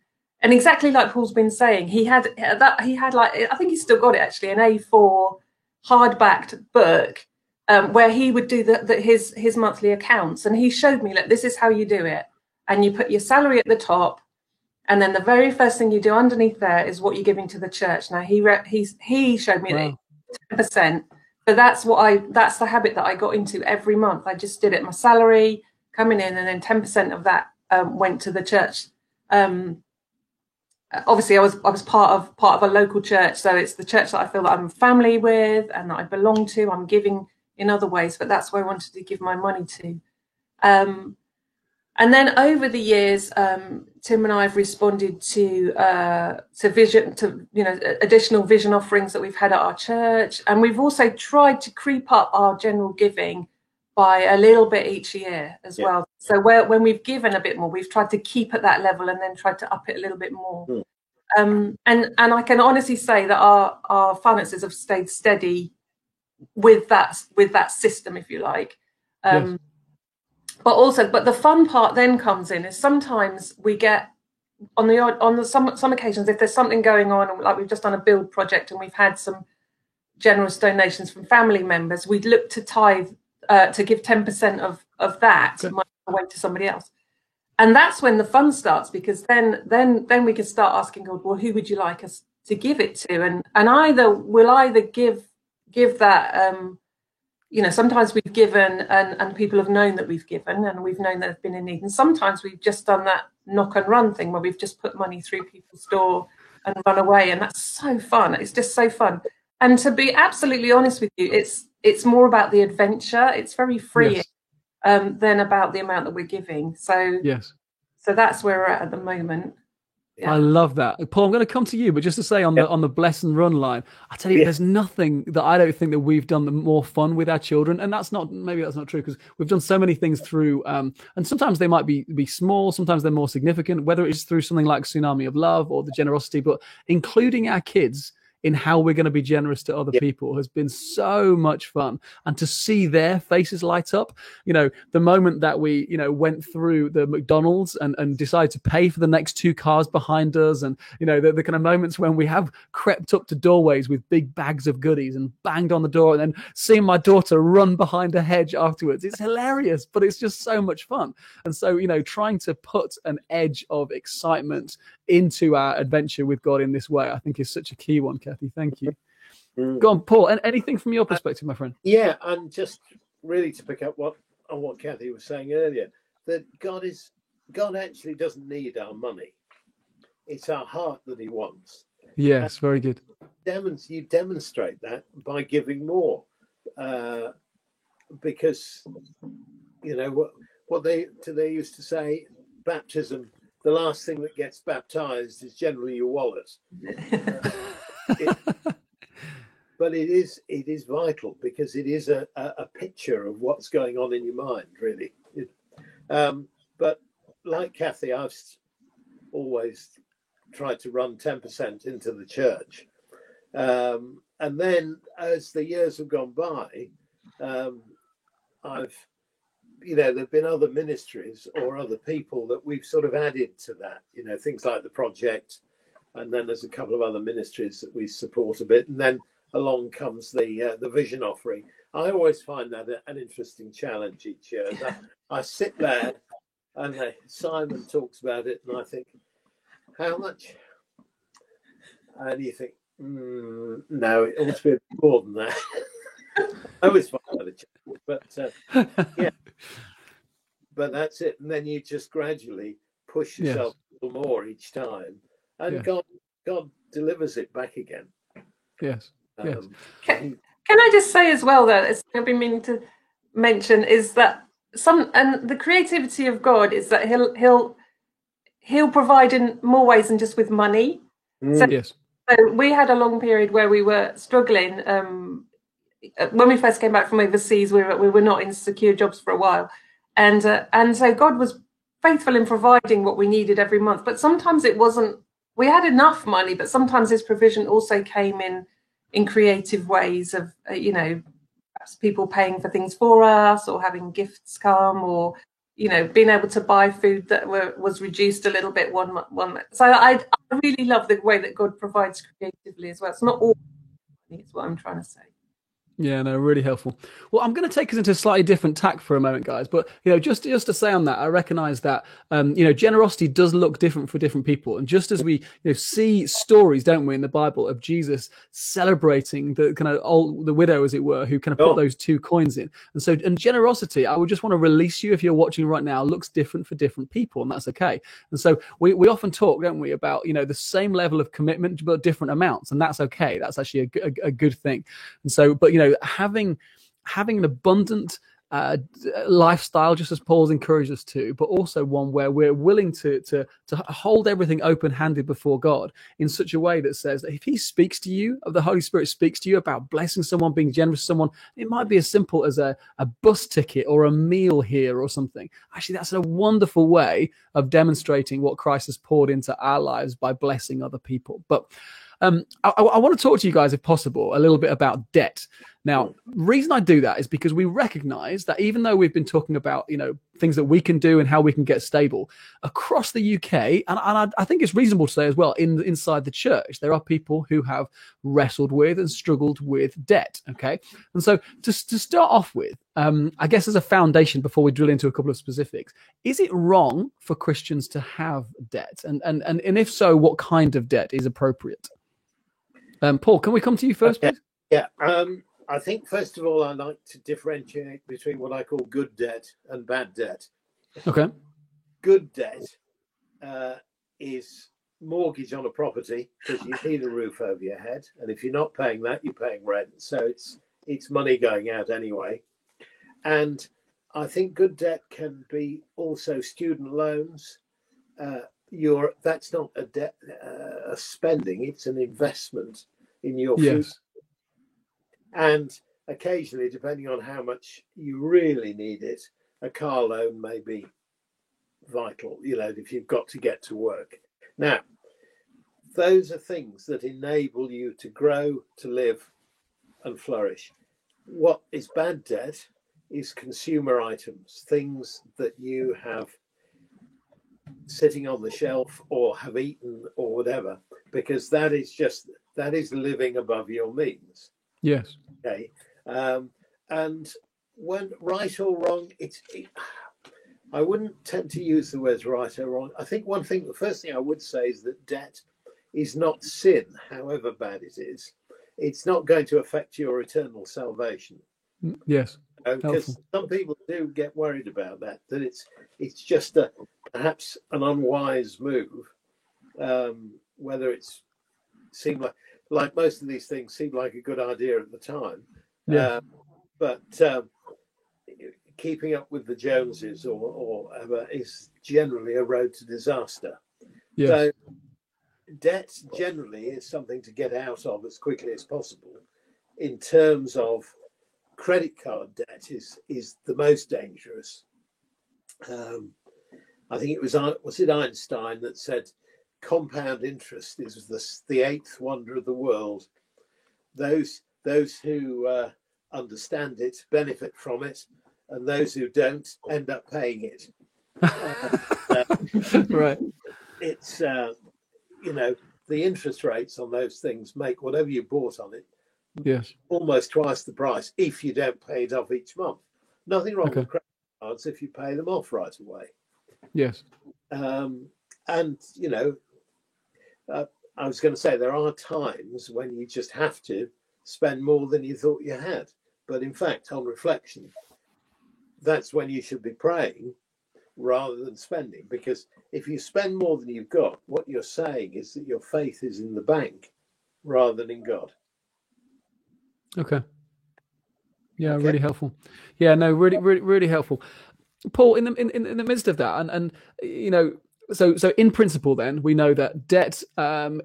And exactly like Paul's been saying, he had like, I think he's still got it actually, an A4 hard-backed book where he would do his monthly accounts. And he showed me, look, this is how you do it. And you put your salary at the top. And then the very first thing you do underneath there is what you're giving to the church. Now he showed me that 10%. But that's the habit that I got into every month. I just did it, my salary coming in, and then 10% of that went to the church. Obviously, I was part of a local church, so it's the church that I feel that I'm family with and that I belong to. I'm giving in other ways, but that's where I wanted to give my money to. And then over the years, Tim and I have responded to additional vision offerings that we've had at our church, and we've also tried to creep up our general giving by a little bit each year as well. So when we've given a bit more, we've tried to keep at that level and then tried to up it a little bit more. And I can honestly say that our finances have stayed steady with that system, if you like. But the fun part then comes in is sometimes we get on some occasions, if there's something going on, like we've just done a build project and we've had some generous donations from family members, we'd look to tithe to give 10% of that away to somebody else. And that's when the fun starts, because then we can start asking God, well, who would you like us to give it to? And we'll give that. Sometimes we've given and people have known that we've given and we've known that they've been in need. And sometimes we've just done that knock and run thing where we've just put money through people's door and run away. And that's so fun. It's just so fun. And to be absolutely honest with you, it's more about the adventure. It's very freeing than about the amount that we're giving. So that's where we're at the moment. Yeah. I love that. Paul, I'm going to come to you, but just to say on the bless and run line, I tell you, there's nothing that I don't think that we've done more fun with our children. And maybe that's not true, because we've done so many things through, and sometimes they might be small, sometimes they're more significant, whether it's through something like Tsunami of Love or the generosity, but including our kids in how we're going to be generous to other people has been so much fun. And to see their faces light up, the moment that we, went through the McDonald's and decided to pay for the next two cars behind us. And, the kind of moments when we have crept up to doorways with big bags of goodies and banged on the door and then seeing my daughter run behind a hedge afterwards. It's hilarious, but it's just so much fun. And so, trying to put an edge of excitement into our adventure with God in this way, I think is such a key one, Kathy. Thank you. Go on, Paul. And anything from your perspective, my friend? Yeah, and just really to pick up on what Kathy was saying earlier, that God actually doesn't need our money. It's our heart that He wants. Yes, very good. You demonstrate that by giving more, because what they used to say, baptism. The last thing that gets baptized is generally your wallet. But it is vital, because it is a picture of what's going on in your mind, really. But like Kathy, I've always tried to run 10% into the church. And then as the years have gone by, there've been other ministries or other people that we've sort of added to that, things like the project. And then there's a couple of other ministries that we support a bit. And then along comes the vision offering. always find that an interesting challenge each year. I sit there and Simon talks about it, and I think, how much? And you think, no, it ought to be more than that. I always find that a challenge, but yeah, but that's it. And then you just gradually push yourself a little more each time, and God delivers it back again. Yes. Can I just say as well that I've been meaning to mention is that the creativity of God is that he'll provide in more ways than just with money. So we had a long period where we were struggling. When we first came back from overseas, we were not in secure jobs for a while, and so God was faithful in providing what we needed every month. But sometimes it wasn't. We had enough money, but sometimes His provision also came in creative ways of perhaps people paying for things for us, or having gifts come, or being able to buy food that was reduced a little bit one month. So I really love the way that God provides creatively as well. It's not all money, is what I'm trying to say. Yeah, no, really helpful. Well, I'm going to take us into a slightly different tack for a moment, guys. But just to say on that, I recognise that generosity does look different for different people. And just as we see stories, don't we, in the Bible of Jesus celebrating the kind of the widow, as it were, who kind of put those 2 coins in. And generosity, I would just want to release you, if you're watching right now, looks different for different people, and that's okay. And so we often talk, don't we, about the same level of commitment but different amounts, and that's okay. That's actually a good thing. And so, but having an abundant lifestyle, just as Paul's encouraged us to, but also one where we're willing to hold everything open-handed before God in such a way that says that if He speaks to you, if the Holy Spirit speaks to you about blessing someone, being generous to someone, it might be as simple as a bus ticket or a meal here or something. Actually, that's a wonderful way of demonstrating what Christ has poured into our lives by blessing other people. But I want to talk to you guys, if possible, a little bit about debt. Now, the reason I do that is because we recognize that even though we've been talking about, things that we can do and how we can get stable across the UK, and I think it's reasonable to say as well, inside the church, there are people who have wrestled with and struggled with debt. Okay. And so to start off with, I guess as a foundation before we drill into a couple of specifics, is it wrong for Christians to have debt? And if so, what kind of debt is appropriate? Paul, can we come to you first, please? Yeah. I think, first of all, I like to differentiate between what I call good debt and bad debt. Okay. Good debt is mortgage on a property, because you need a roof over your head. And if you're not paying that, you're paying rent. So it's money going out anyway. And I think good debt can be also student loans. That's not a debt, a spending. It's an investment in your future. And occasionally, depending on how much you really need it, a car loan may be vital, if you've got to get to work. Now, those are things that enable you to grow, to live and flourish. What is bad debt is consumer items, things that you have sitting on the shelf or have eaten or whatever, because that is living above your means. Yes. Okay. And when right or wrong, I wouldn't tend to use the words right or wrong. I think the first thing I would say is that debt is not sin, however bad it is. It's not going to affect your eternal salvation. Yes. Because some people do get worried about that it's just perhaps an unwise move, whether it's seemed like most of these things seem like a good idea at the time. But keeping up with the Joneses or whatever is generally a road to disaster. Yes. So debt generally is something to get out of as quickly as possible. In terms of credit card debt is the most dangerous. I think it was Einstein that said compound interest is the eighth wonder of the world. Those who understand it benefit from it, and those who don't end up paying it. Right. It's the interest rates on those things make whatever you bought on it Yes. almost twice the price if you don't pay it off each month. Nothing wrong Okay. with credit cards if you pay them off right away. Yes. And, you know, I was going to say there are times when you just have to spend more than you thought you had. But in fact, on reflection, that's when you should be praying rather than spending. Because if you spend more than you've got, what you're saying is that your faith is in the bank rather than in God. Okay. Yeah, Okay. really helpful. Yeah, no, really helpful. Paul, in the midst of that, and you know, so in principle, then we know that debt,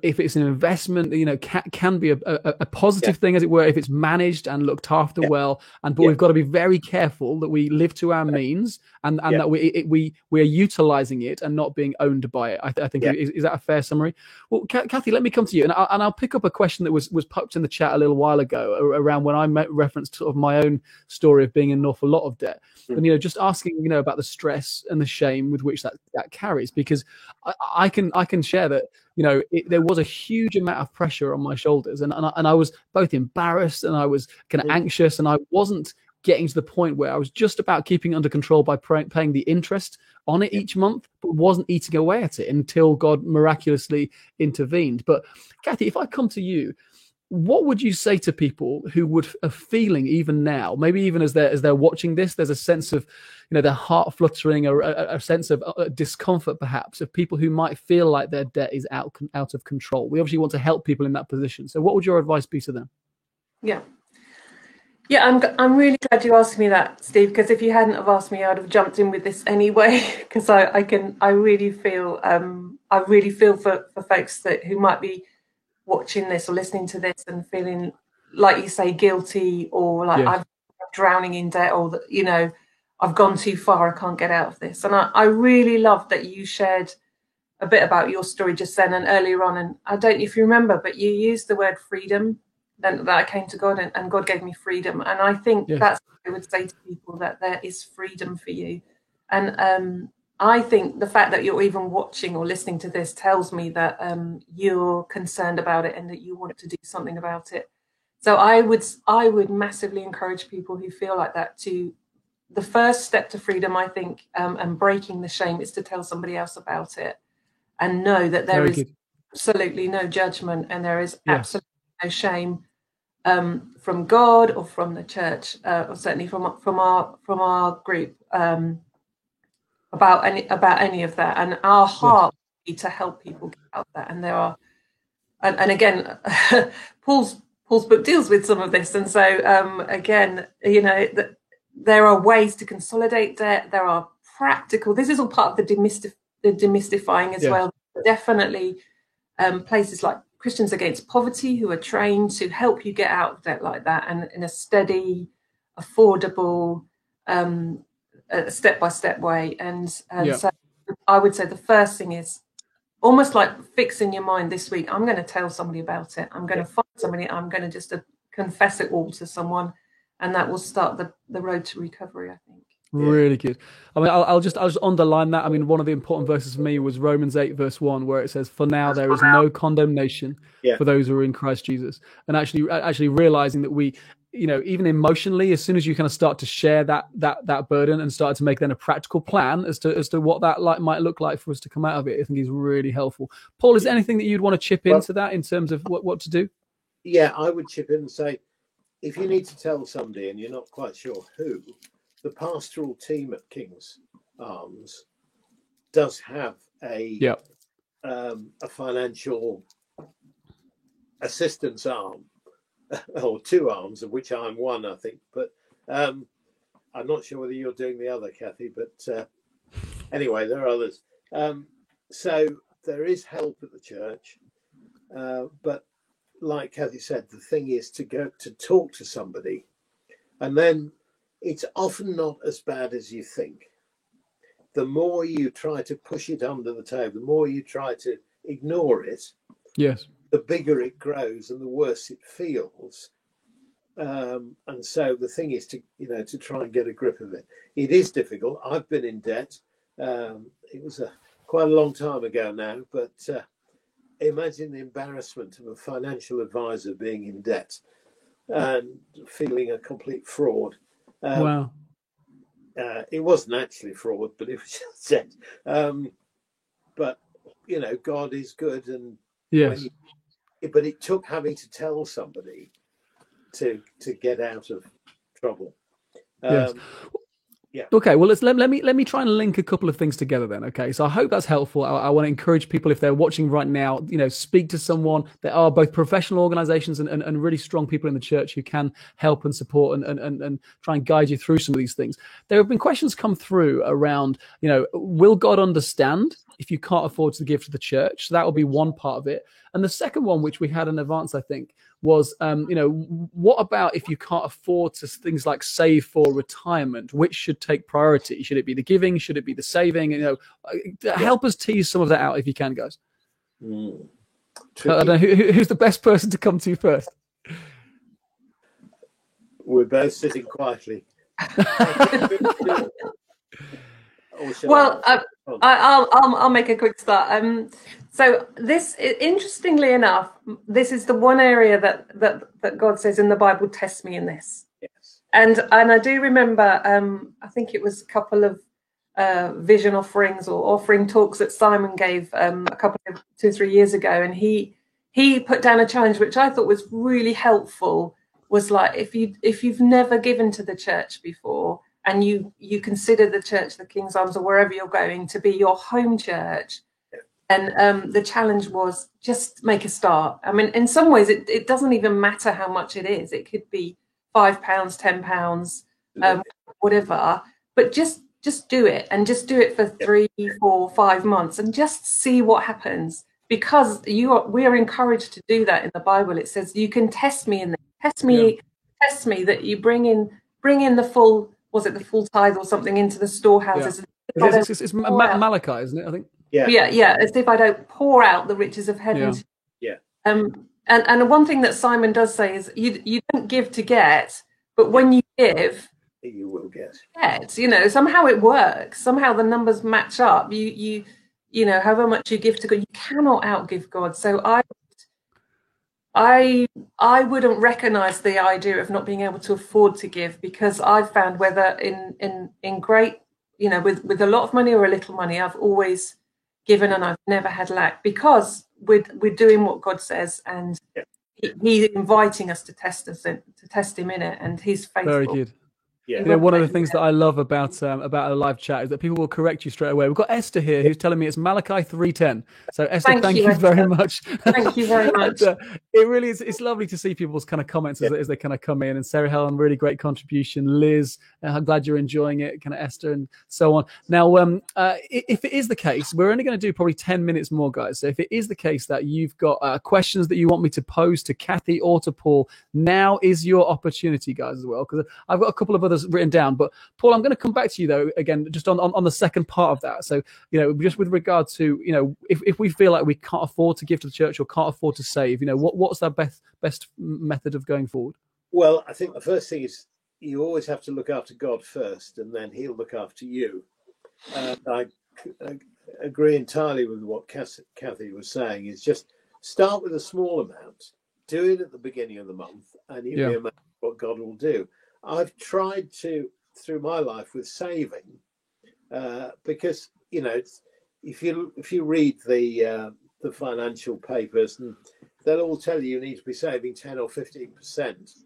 if it's an investment, you know, can be a positive thing, as it were, if it's managed and looked after well. But we've got to be very careful that we live to our means, and that we're utilizing it and not being owned by it. I think is that a fair summary? Well, Kathy, let me come to you, and I'll pick up a question that was popped in the chat a little while ago around when I referenced sort of my own story of being in an awful lot of debt. And, you know, just asking, you know, about the stress and the shame with which that carries, because I can share that, you know, there was a huge amount of pressure on my shoulders, and I was both embarrassed and I was kind of anxious, and I wasn't getting to the point where I was just about keeping it under control by paying the interest on it each month, but wasn't eating away at it until God miraculously intervened. But Kathy, if I come to you, what would you say to people who are feeling even now, maybe even as they're watching this, there's a sense of, you know, their heart fluttering, or a sense of discomfort, perhaps, of people who might feel like their debt is out of control? We obviously want to help people in that position. So what would your advice be to them? Yeah, I'm really glad you asked me that, Steve, because if you hadn't have asked me, I'd have jumped in with this anyway, because I really feel for folks who might be watching this or listening to this and feeling, like you say, guilty, or like I'm drowning in debt, or that, you know, I've gone too far, I can't get out of this. And I really loved that you shared a bit about your story just then and earlier on. And I don't know if you remember, but you used the word freedom, that I came to God and God gave me freedom. And I think that's what I would say to people, that there is freedom for you. And I think the fact that you're even watching or listening to this tells me that you're concerned about it and that you want to do something about it. So I would massively encourage people who feel like that to, the first step to freedom, I think, and breaking the shame, is to tell somebody else about it, and know that there is absolutely no judgment, and there is absolutely no shame from God or from the church, or certainly from our group, about any of that. And our heart would be to help people get out of that. And there are, and again, Paul's book deals with some of this. And so again, you know, there are ways to consolidate debt. There are practical. This is all part of the demystifying as well. Definitely places like Christians Against Poverty, who are trained to help you get out of debt like that, and in a steady, affordable, step-by-step way. And so I would say the first thing is almost like fixing your mind this week. I'm going to tell somebody about it. I'm going to find somebody. I'm going to just confess it all to someone, and that will start the road to recovery, I think. Really good. I mean, I'll just underline that. I mean, one of the important verses for me was Romans 8, verse 1, where it says, "For now there is no condemnation for those who are in Christ Jesus." And actually realizing that we, you know, even emotionally, as soon as you kind of start to share that burden and start to make then a practical plan as to what that might look like for us to come out of it, I think is really helpful. Paul, is there anything that you'd want to chip into that in terms of what to do? Yeah, I would chip in and say, if you need to tell somebody and you're not quite sure who, the pastoral team at King's Arms does have a financial assistance arm, or two arms, of which I'm one, I think. But I'm not sure whether you're doing the other, Kathy. But anyway, there are others. So there is help at the church. But like Kathy said, the thing is to go to talk to somebody, and then it's often not as bad as you think. The more you try to push it under the table, the more you try to ignore it, the bigger it grows and the worse it feels. And so the thing is to try and get a grip of it. It is difficult. I've been in debt. It was quite a long time ago now, but imagine the embarrassment of a financial advisor being in debt. and feeling a complete fraud. Wow. It wasn't actually fraud, but it was just said. But God is good, and yes, but it took having to tell somebody to get out of trouble. yes. Yeah. Okay, well, let me try and link a couple of things together then. Okay, so I hope that's helpful. I want to encourage people, if they're watching right now, speak to someone. There are both professional organizations and really strong people in the church who can help and support and try and guide you through some of these things. There have been questions come through around, will God understand if you can't afford to give to the church? So that will be one part of it. And the second one, which we had in advance, I think, was, what about if you can't afford to things like save for retirement? Which should take priority? Should it be the giving? Should it be the saving? Help us tease some of that out if you can, guys. I don't know who's the best person to come to first. We're both sitting quietly. Well, I'll make a quick start. So this, interestingly enough, this is the one area that God says in the Bible, test me in this. Yes. And I do remember, I think it was a couple of vision offerings or offering talks that Simon gave a couple of 2-3 years ago, and he put down a challenge which I thought was really helpful. Was like, if you've never given to the church before, and you consider the church, the King's Arms, or wherever you're going, to be your home church, and the challenge was just make a start. I mean, in some ways, it doesn't even matter how much it is. It could be £5, £10, whatever. But just do it, and just do it for 3, 4, 5 months, and just see what happens. Because we are encouraged to do that in the Bible. It says you can test me in this. Test me that you bring in the full. Was it the full tithe or something into the storehouses? Yeah. It's Malachi, isn't it? I think. Yeah. As if I don't pour out the riches of heaven. Yeah. And one thing that Simon does say is you don't give to get, but when you give, you will get. Somehow it works. Somehow the numbers match up. You however much you give to God, you cannot outgive God. So I wouldn't recognise the idea of not being able to afford to give, because I've found whether in great, with a lot of money or a little money, I've always given and I've never had lack, because we're doing what God says, and He's inviting us to test Him in it, and He's faithful. Very good. Yeah. One of the things that I love about a live chat is that people will correct you straight away. We've got Esther here who's telling me it's Malachi 3:10. So Esther, thank you very much. Thank you very much. It really is. It's lovely to see people's kind of comments as they kind of come in. And Sarah Helen, really great contribution. Liz, I'm glad you're enjoying it. Kind of Esther and so on. Now, if it is the case, we're only going to do probably 10 minutes more, guys. So if it is the case that you've got questions that you want me to pose to Kathy or to Paul, now is your opportunity, guys, as well, because I've got a couple of others written down. But Paul, I'm going to come back to you though again just on the second part of that. So just with regard to if we feel like we can't afford to give to the church or can't afford to save, what's our best method of going forward? Well, I think the first thing is you always have to look after God first, and then He'll look after you. I agree entirely with what Kathy was saying. It's just start with a small amount, do it at the beginning of the month, and you'll be amazed what God will do. I've tried to, through my life, with saving, because if you read the financial papers, and they'll all tell you need to be saving 10 or 15%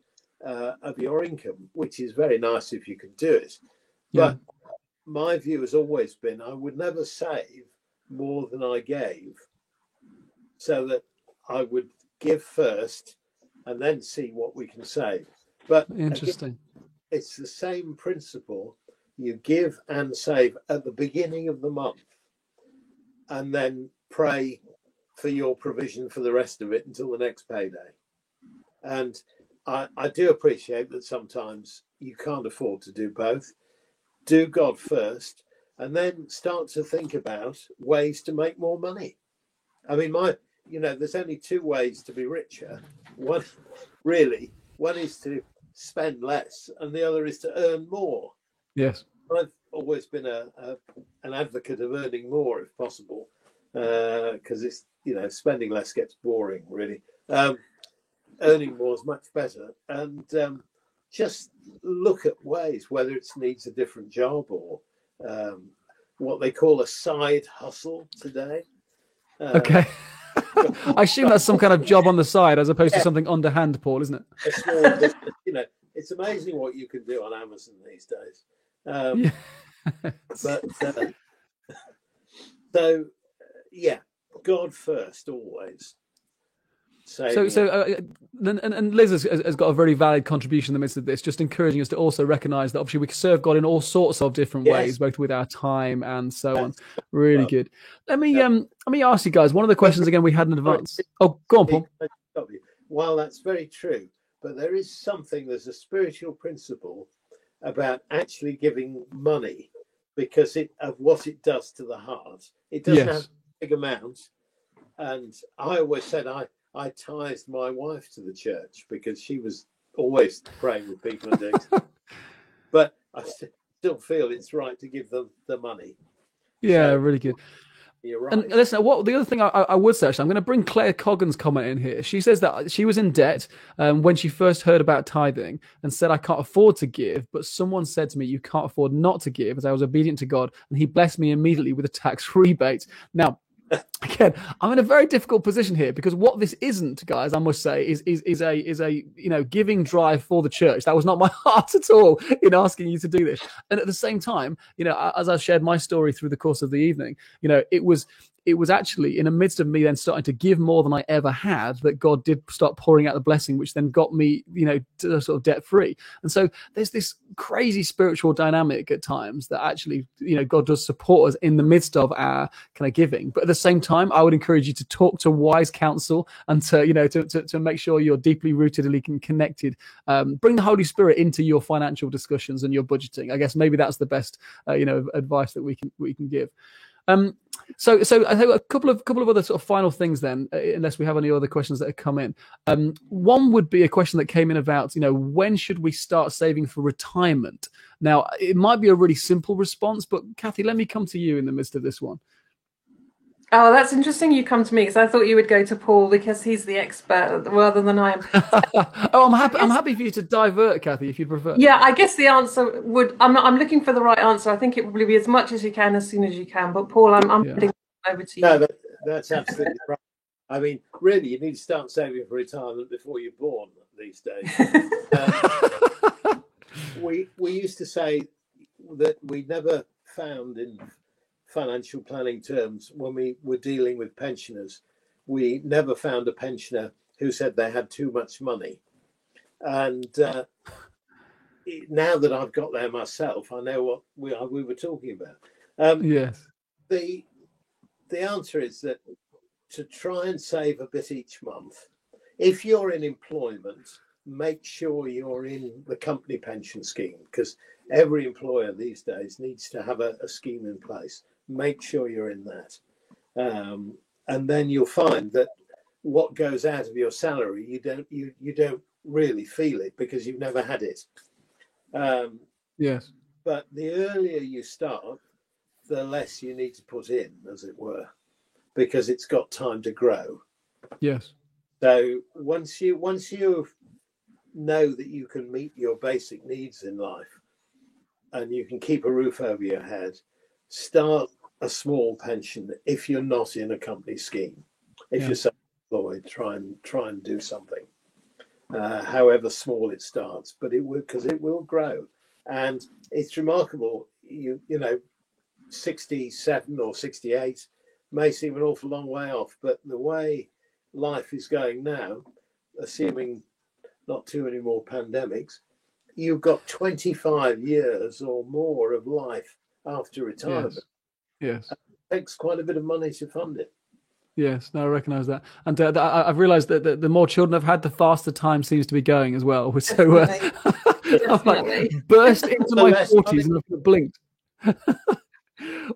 of your income, which is very nice if you can do it. But my view has always been I would never save more than I gave, so that I would give first and then see what we can save. But interesting. Again, it's the same principle. You give and save at the beginning of the month, and then pray for your provision for the rest of it until the next payday. And I do appreciate that sometimes you can't afford to do both. Do God first, and then start to think about ways to make more money. I mean, there's only two ways to be richer. One is to spend less, and the other is to earn more. Yes. I've always been an advocate of earning more if possible, because it's spending less gets boring really. earning more is much better. And just look at ways, whether it needs a different job or what they call a side hustle today. Okay. I assume that's some kind of job on the side as opposed to something underhand, Paul, isn't it? A small business, it's amazing what you can do on Amazon these days. So God first always. And Liz has got a very valid contribution in the midst of this, just encouraging us to also recognize that obviously we can serve God in all sorts of different ways, both with our time and so on. Really good. Let me ask you guys one of the questions again we had in advance. Oh, go on, Paul. Well, that's very true, but there's a spiritual principle about actually giving money because of what it does to the heart. It doesn't have big amounts, and I always said I tithed my wife to the church because she was always praying with people and doing stuff. But I still feel it's right to give them the money. Yeah, really good. You're right. And listen, the other thing I would say, actually, I'm going to bring Claire Coggan's comment in here. She says that she was in debt when she first heard about tithing and said, I can't afford to give, but someone said to me, you can't afford not to give, as I was obedient to God, and he blessed me immediately with a tax rebate. Now, again, I'm in a very difficult position here because what this isn't, guys, I must say, is a giving drive for the church. That was not my heart at all in asking you to do this. And at the same time, as I shared my story through the course of the evening, it was actually in the midst of me then starting to give more than I ever had that God did start pouring out the blessing, which then got me, to sort of debt free. And so there's this crazy spiritual dynamic at times that actually, God does support us in the midst of our kind of giving. But at the same time, I would encourage you to talk to wise counsel and to make sure you're deeply rooted and connected. Bring the Holy Spirit into your financial discussions and your budgeting. I guess maybe that's the best, advice that we can give. So I think a couple of other sort of final things then, unless we have any other questions that have come in. One would be a question that came in about, when should we start saving for retirement? Now, it might be a really simple response, but Kathy, let me come to you in the midst of this one. Oh, that's interesting. You come to me because I thought you would go to Paul because he's the expert rather than I am. I'm happy for you to divert, Kathy, if you prefer. Yeah, I guess the answer would. I'm looking for the right answer. I think it would probably be as much as you can, as soon as you can. But Paul, I'm putting it over to you. No, that's absolutely right. I mean, really, you need to start saving for retirement before you're born these days. We used to say that we never found in financial planning terms, when we were dealing with pensioners, we never found a pensioner who said they had too much money. And now that I've got there myself, I know what we were talking about. Yes. The answer is that to try and save a bit each month. If you're in employment, make sure you're in the company pension scheme, because every employer these days needs to have a scheme in place. Make sure you're in that. And then you'll find that what goes out of your salary, you don't really feel it because you've never had it. Yes. But the earlier you start, the less you need to put in, as it were, because it's got time to grow. Yes. So once you know that you can meet your basic needs in life and you can keep a roof over your head, start a small pension if you're not in a company scheme. If you're self-employed, try and do something, however small it starts, but it will grow. And it's remarkable, 67 or 68 may seem an awful long way off, but the way life is going now, assuming not too many more pandemics, you've got 25 years or more of life after retirement. Yes. It takes quite a bit of money to fund it. Yes, no, I recognise that, and I've realised that the more children I've had, the faster time seems to be going as well. So I've burst into my 40s and I've blinked.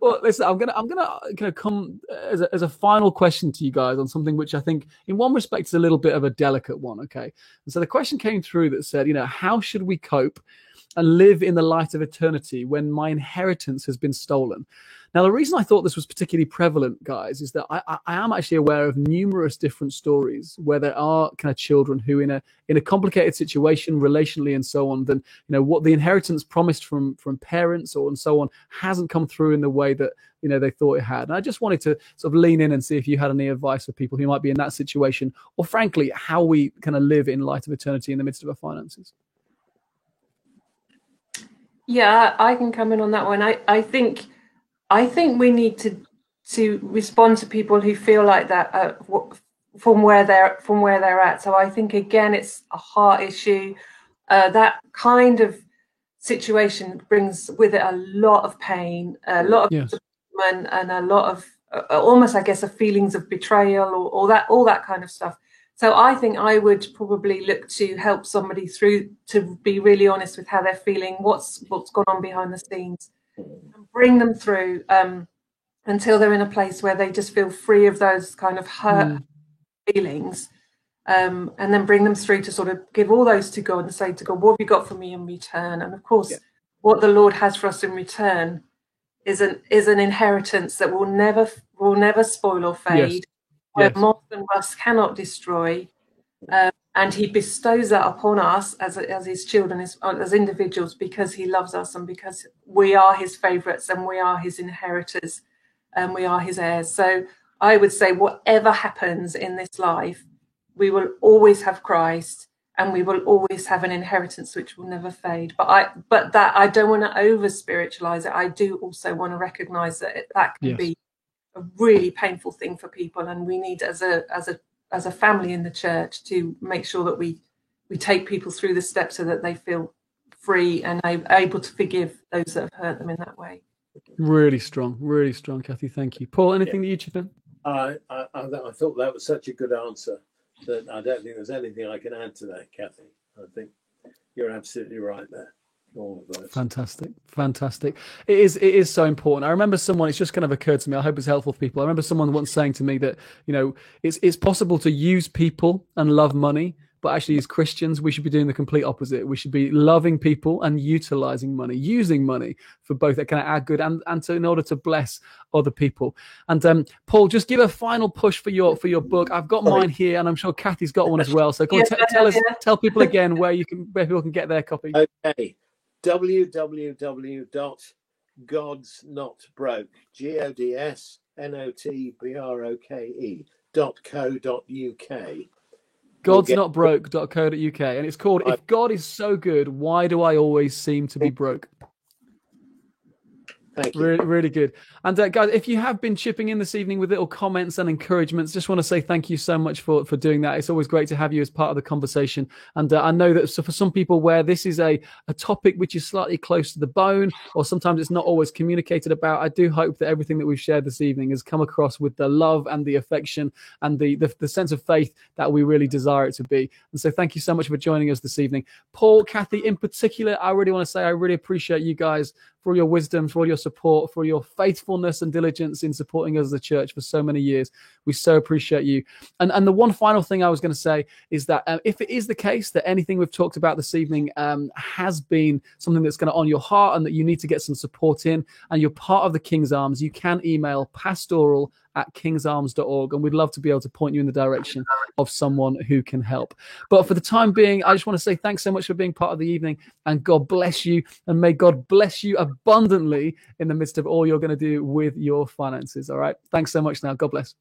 Well, listen, I'm gonna come as a final question to you guys on something which I think, in one respect, is a little bit of a delicate one. Okay, and so the question came through that said, how should we cope live in the light of eternity when my inheritance has been stolen. Now, the reason I thought this was particularly prevalent, guys, is that I am actually aware of numerous different stories where there are kind of children who, in a complicated situation, relationally and so on, then what the inheritance promised from parents and so on hasn't come through in the way that they thought it had. And I just wanted to sort of lean in and see if you had any advice for people who might be in that situation, or frankly, how we kind of live in light of eternity in the midst of our finances. Yeah, I can come in on that one. I think we need to respond to people who feel like that from where they're at. So I think again, it's a heart issue. That kind of situation brings with it a lot of pain, a lot of disappointment, and a lot of almost, I guess, a feelings of betrayal or all that kind of stuff. So I think I would probably look to help somebody through, to be really honest with how they're feeling, what's gone on behind the scenes, and bring them through until they're in a place where they just feel free of those kind of hurt feelings, and then bring them through to sort of give all those to God and say to God, what have you got for me in return? And of course, what the Lord has for us in return is an inheritance that will never spoil or fade, where moth and rust cannot destroy. And he bestows that upon us as his children, as individuals, because he loves us and because we are his favourites and we are his inheritors and we are his heirs. So I would say whatever happens in this life, we will always have Christ and we will always have an inheritance which will never fade. But I don't want to over spiritualize it. I do also want to recognize that that can be a really painful thing for people, and we need as a family in the church to make sure that we take people through the steps so that they feel free and able to forgive those that have hurt them in that way. Really strong, Kathy. Thank you. Paul, anything that you chip in? I thought that was such a good answer that I don't think there's anything I can add to that, Kathy. I think you're absolutely right there. All of those. Fantastic. It is so important. I remember someone, it's just kind of occurred to me, I hope it's helpful for people. I remember someone once saying to me that, it's possible to use people and love money, but actually as Christians, we should be doing the complete opposite. We should be loving people and utilizing money, using money for both that kind of our good and in order to bless other people. And Paul, just give a final push for your book. I've got mine here, and I'm sure Kathy's got one as well. So come on, tell people again where people can get their copy. Okay. www.godsnotbroke, GODSNOTBROKE.co.uk. Godsnotbroke.co.uk, and it's called If God is So Good, Why Do I Always Seem to Be Broke? Thank you. Really, really good. And guys, if you have been chipping in this evening with little comments and encouragements, just want to say thank you so much for doing that. It's always great to have you as part of the conversation. And I know that for some people where this is a topic which is slightly close to the bone, or sometimes it's not always communicated about, I do hope that everything that we've shared this evening has come across with the love and the affection and the sense of faith that we really desire it to be. And so thank you so much for joining us this evening. Paul, Kathy, in particular, I really want to say I really appreciate you guys for all your wisdom, for all your support, for your faithfulness and diligence in supporting us as a church for so many years. We so appreciate you. And the one final thing I was going to say is that if it is the case that anything we've talked about this evening has been something that's going to on your heart and that you need to get some support in, and you're part of the King's Arms, you can email pastoral@kingsarms.org, and we'd love to be able to point you in the direction of someone who can help. But for the time being, I just want to say thanks so much for being part of the evening, and God bless you, and may God bless you abundantly in the midst of all you're going to do with your finances. All right. Thanks so much now. God bless.